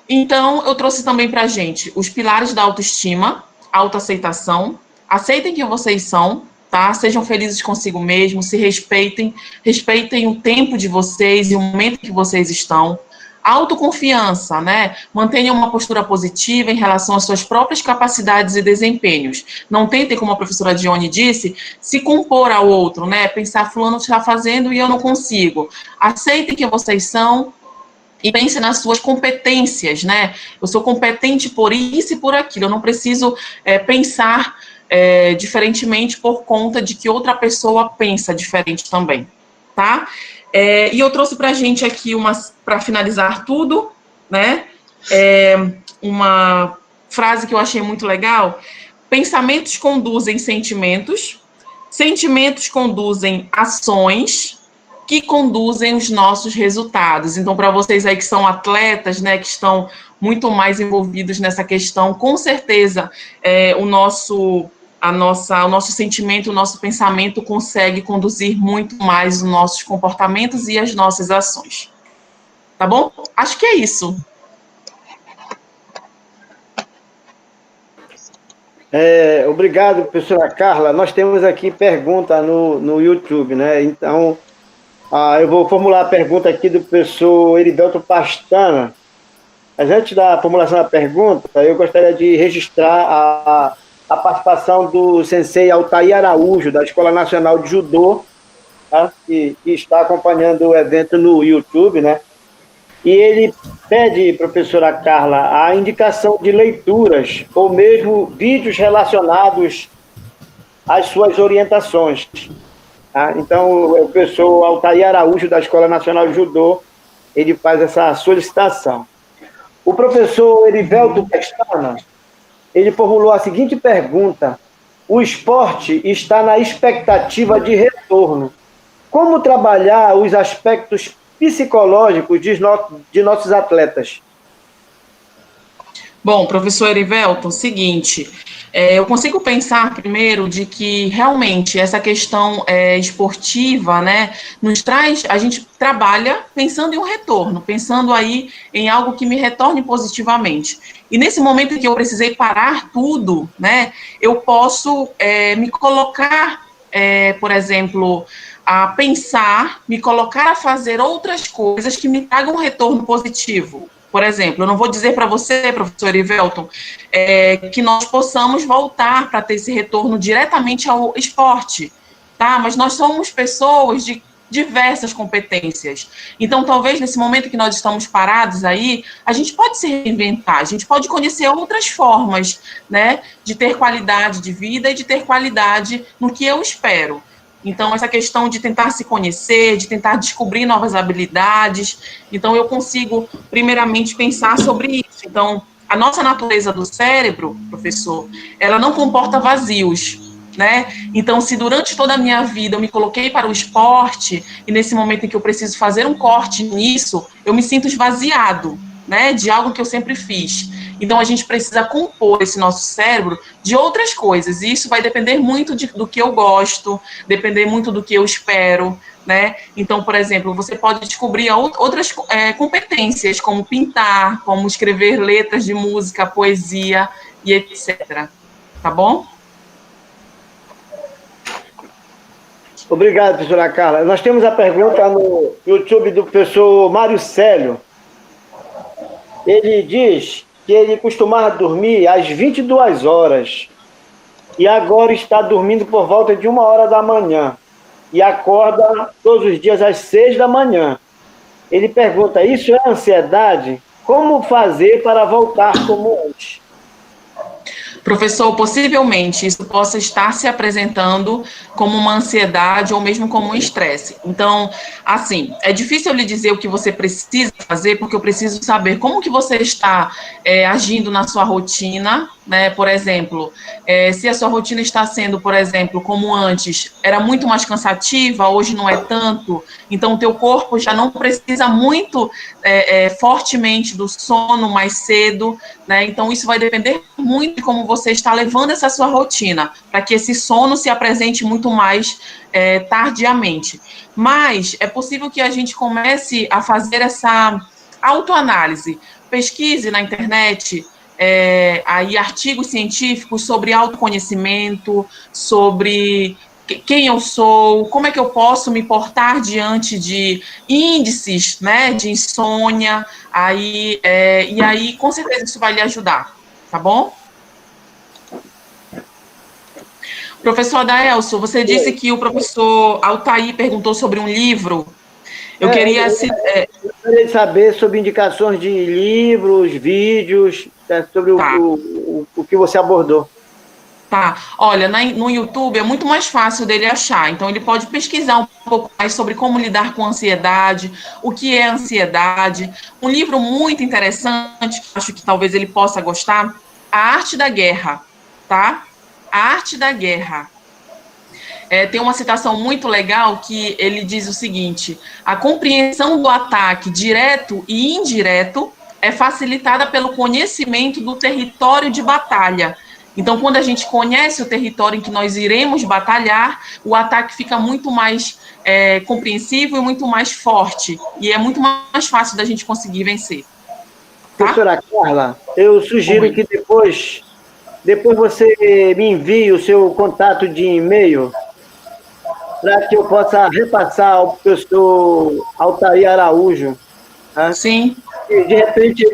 Então, eu trouxe também para a gente os pilares da autoestima, autoaceitação. Aceitem quem vocês são, tá? Sejam felizes consigo mesmos, se respeitem, respeitem o tempo de vocês e o momento que vocês estão. Autoconfiança, né? Mantenham uma postura positiva em relação às suas próprias capacidades e desempenhos. Não tentem, como a professora Dione disse, se compor ao outro, né? Pensar, fulano está fazendo e eu não consigo. Aceitem quem vocês são e pensem nas suas competências, né? Eu sou competente por isso e por aquilo. Eu não preciso pensar diferentemente por conta de que outra pessoa pensa diferente também, tá? E eu trouxe para a gente aqui para finalizar tudo, né? Uma frase que eu achei muito legal: pensamentos conduzem sentimentos, sentimentos conduzem ações, que conduzem os nossos resultados. Então, para vocês aí que são atletas, né, que estão muito mais envolvidos nessa questão, com certeza o nosso sentimento, o nosso pensamento consegue conduzir muito mais os nossos comportamentos e as nossas ações. Tá bom? Acho que é isso. Obrigado, professora Carla. Nós temos aqui pergunta no YouTube, né? Então, eu vou formular a pergunta aqui do professor Herivelto Pastana. Mas antes da formulação da pergunta, eu gostaria de registrar a participação do sensei Altair Araújo, da Escola Nacional de Judô, tá? que está acompanhando o evento no YouTube, né? E ele pede, professora Carla, a indicação de leituras ou mesmo vídeos relacionados às suas orientações. Tá? Então, o professor Altair Araújo, da Escola Nacional de Judô, ele faz essa solicitação. O professor Herivelto Pestana, ele formulou a seguinte pergunta: o esporte está na expectativa de retorno. Como trabalhar os aspectos psicológicos de nossos atletas? Bom, professor Herivelto, seguinte, eu consigo pensar primeiro de que realmente essa questão esportiva, né, nos traz, a gente trabalha pensando em um retorno, pensando aí em algo que me retorne positivamente. E nesse momento em que eu precisei parar tudo, né, eu posso me colocar, por exemplo, a pensar, me colocar a fazer outras coisas que me tragam um retorno positivo. Por exemplo, eu não vou dizer para você, professor Ivelton, que nós possamos voltar para ter esse retorno diretamente ao esporte, tá? Mas nós somos pessoas de diversas competências. Então, talvez nesse momento que nós estamos parados aí, a gente pode se reinventar, a gente pode conhecer outras formas, né, de ter qualidade de vida e de ter qualidade no que eu espero. Então, essa questão de tentar se conhecer, de tentar descobrir novas habilidades, então eu consigo, primeiramente, pensar sobre isso. Então, a nossa natureza do cérebro, professor, ela não comporta vazios, né? Então, se durante toda a minha vida eu me coloquei para o esporte, e nesse momento em que eu preciso fazer um corte nisso, eu me sinto esvaziado, né, de algo que eu sempre fiz. Então, a gente precisa compor esse nosso cérebro de outras coisas, e isso vai depender muito do que eu gosto, depender muito do que eu espero, né? Então, por exemplo, você pode descobrir outras competências, como pintar, como escrever letras de música, poesia e etc. Tá bom? Obrigado, professora Carla. Nós temos a pergunta no YouTube do professor Mário Célio. Ele diz que ele costumava dormir às 22 horas e agora está dormindo por volta de 1h da manhã e acorda todos os dias às 6 da manhã. Ele pergunta, isso é ansiedade? Como fazer para voltar como antes? Professor, possivelmente isso possa estar se apresentando como uma ansiedade ou mesmo como um estresse. Então, assim, é difícil eu lhe dizer o que você precisa fazer, porque eu preciso saber como que você está agindo na sua rotina, né? Por exemplo, se a sua rotina está sendo, por exemplo, como antes, era muito mais cansativa, hoje não é tanto, então o teu corpo já não precisa muito fortemente do sono mais cedo, né? Então isso vai depender muito de como você está levando essa sua rotina, para que esse sono se apresente muito mais tardiamente. Mas é possível que a gente comece a fazer essa autoanálise. Pesquise na internet aí artigos científicos sobre autoconhecimento, sobre quem eu sou, como é que eu posso me portar diante de índices, né, de insônia, e aí com certeza isso vai lhe ajudar, tá bom? Professor Adaelso, você disse que o professor Altair perguntou sobre um livro. Eu queria saber sobre indicações de livros, vídeos, sobre o que você abordou. Tá, olha, no YouTube é muito mais fácil dele achar, então ele pode pesquisar um pouco mais sobre como lidar com ansiedade, o que é ansiedade. Um livro muito interessante, que acho que talvez ele possa gostar, A Arte da Guerra, tá? A Arte da Guerra. Tem uma citação muito legal que ele diz o seguinte: a compreensão do ataque direto e indireto é facilitada pelo conhecimento do território de batalha. Então, quando a gente conhece o território em que nós iremos batalhar, o ataque fica muito mais compreensível e muito mais forte. E é muito mais fácil da gente conseguir vencer. Tá? Professora Carla, eu sugiro que depois você me envie o seu contato de e-mail para que eu possa repassar ao professor Altair Araújo. Tá? Sim. E, de repente,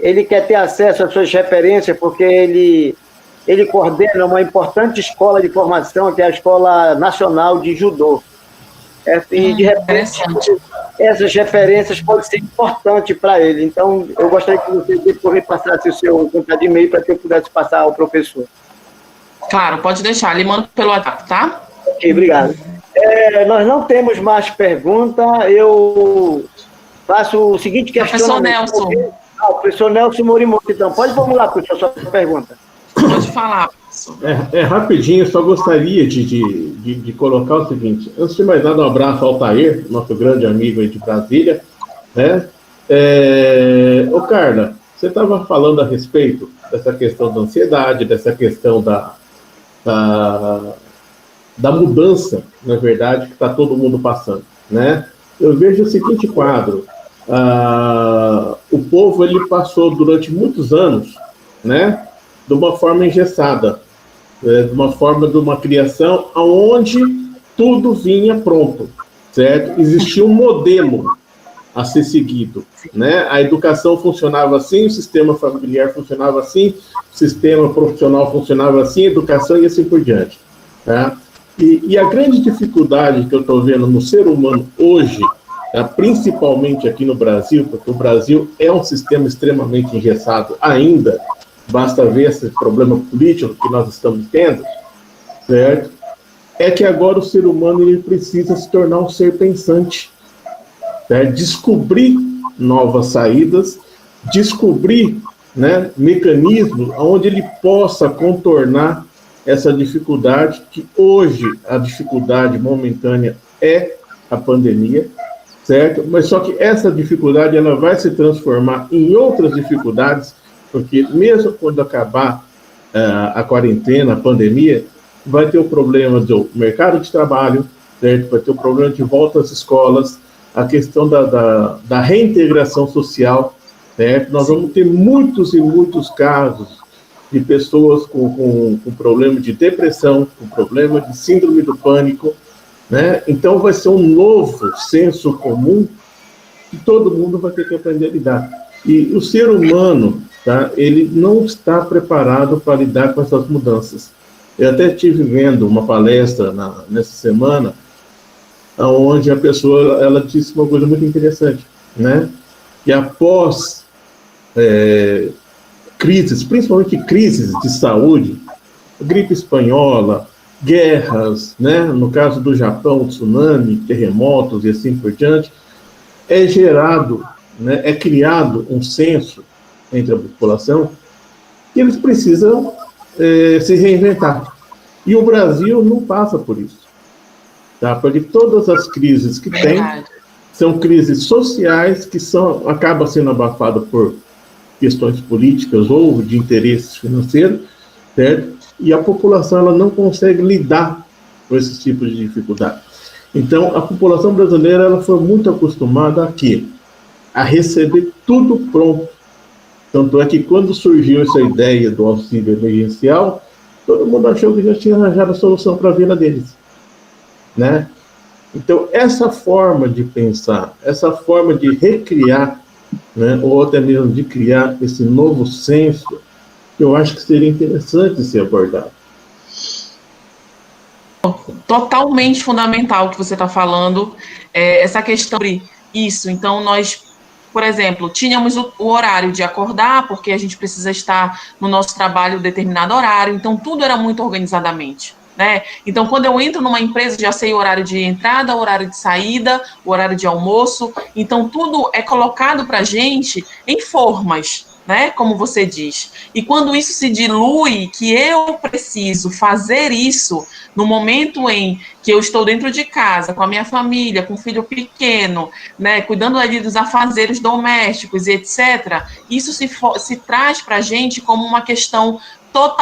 ele quer ter acesso às suas referências, porque ele coordena uma importante escola de formação, que é a Escola Nacional de Judô. E, de repente, essas referências podem ser importantes para ele. Então, eu gostaria que você depois me passasse o seu contato de e-mail para que eu pudesse passar ao professor. Claro, pode deixar. Ele manda pelo WhatsApp, tá? Ok, obrigado. Nós não temos mais pergunta. Eu faço o seguinte questionamento. Professor Nelson. O professor Nelson Morimoto, então. Pode formular, professor, sua pergunta. Pode falar, professor. Rapidinho, só gostaria de colocar o seguinte. Antes de mais nada, um abraço ao Altair, nosso grande amigo aí de Brasília. Né? Ô, Carla, você estava falando a respeito dessa questão da ansiedade, dessa questão da mudança, na verdade, que está todo mundo passando, né? Eu vejo o seguinte quadro: o povo ele passou durante muitos anos, né, de uma forma engessada, de uma forma de uma criação onde tudo vinha pronto, certo? Existia um modelo, a ser seguido, né? A educação funcionava assim, o sistema familiar funcionava assim, o sistema profissional funcionava assim, a educação e assim por diante, tá? E a grande dificuldade que eu estou vendo no ser humano hoje, tá? Principalmente aqui no Brasil, porque o Brasil é um sistema extremamente engessado ainda, basta ver esse problema político que nós estamos tendo, certo? É que agora o ser humano ele precisa se tornar um ser pensante, certo? Descobrir novas saídas, descobrir, né, mecanismos onde ele possa contornar essa dificuldade, que hoje a dificuldade momentânea é a pandemia, certo? Mas só que essa dificuldade ela vai se transformar em outras dificuldades, porque mesmo quando acabar a quarentena, a pandemia, vai ter o problema do mercado de trabalho, certo? Vai ter o problema de volta às escolas, a questão da reintegração social, certo? Nós vamos ter muitos e muitos casos de pessoas com problema de depressão, com problema de síndrome do pânico, né? Então vai ser um novo senso comum que todo mundo vai ter que aprender a lidar. E o ser humano, tá, ele não está preparado para lidar com essas mudanças. Eu até estive vendo uma palestra nessa semana, onde a pessoa ela disse uma coisa muito interessante, né? Que após crises, principalmente crises de saúde, gripe espanhola, guerras, né? No caso do Japão, tsunami, terremotos e assim por diante, é gerado, né? É criado um senso entre a população que eles precisam se reinventar. E o Brasil não passa por isso, tá? Porque todas as crises que tem são crises sociais que acabam sendo abafadas por questões políticas ou de interesses financeiros, certo? E a população ela não consegue lidar com esses tipos de dificuldade. Então, a população brasileira ela foi muito acostumada a quê? A receber tudo pronto. Tanto é que quando surgiu essa ideia do auxílio emergencial, todo mundo achou que já tinha arranjado a solução para a vida deles, né? Então, essa forma de pensar, essa forma de recriar, né, ou até mesmo de criar esse novo senso, eu acho que seria interessante ser abordado. Totalmente fundamental o que você está falando, essa questão sobre isso. Então, nós, por exemplo, tínhamos o horário de acordar, porque a gente precisa estar no nosso trabalho determinado horário, então tudo era muito organizadamente, né? Então, quando eu entro numa empresa, já sei o horário de entrada, o horário de saída, o horário de almoço, então tudo é colocado para a gente em formas, né? Como você diz. E quando isso se dilui, que eu preciso fazer isso no momento em que eu estou dentro de casa, com a minha família, com o filho pequeno, né, cuidando ali dos afazeres domésticos e etc., isso se traz para a gente como uma questão totalmente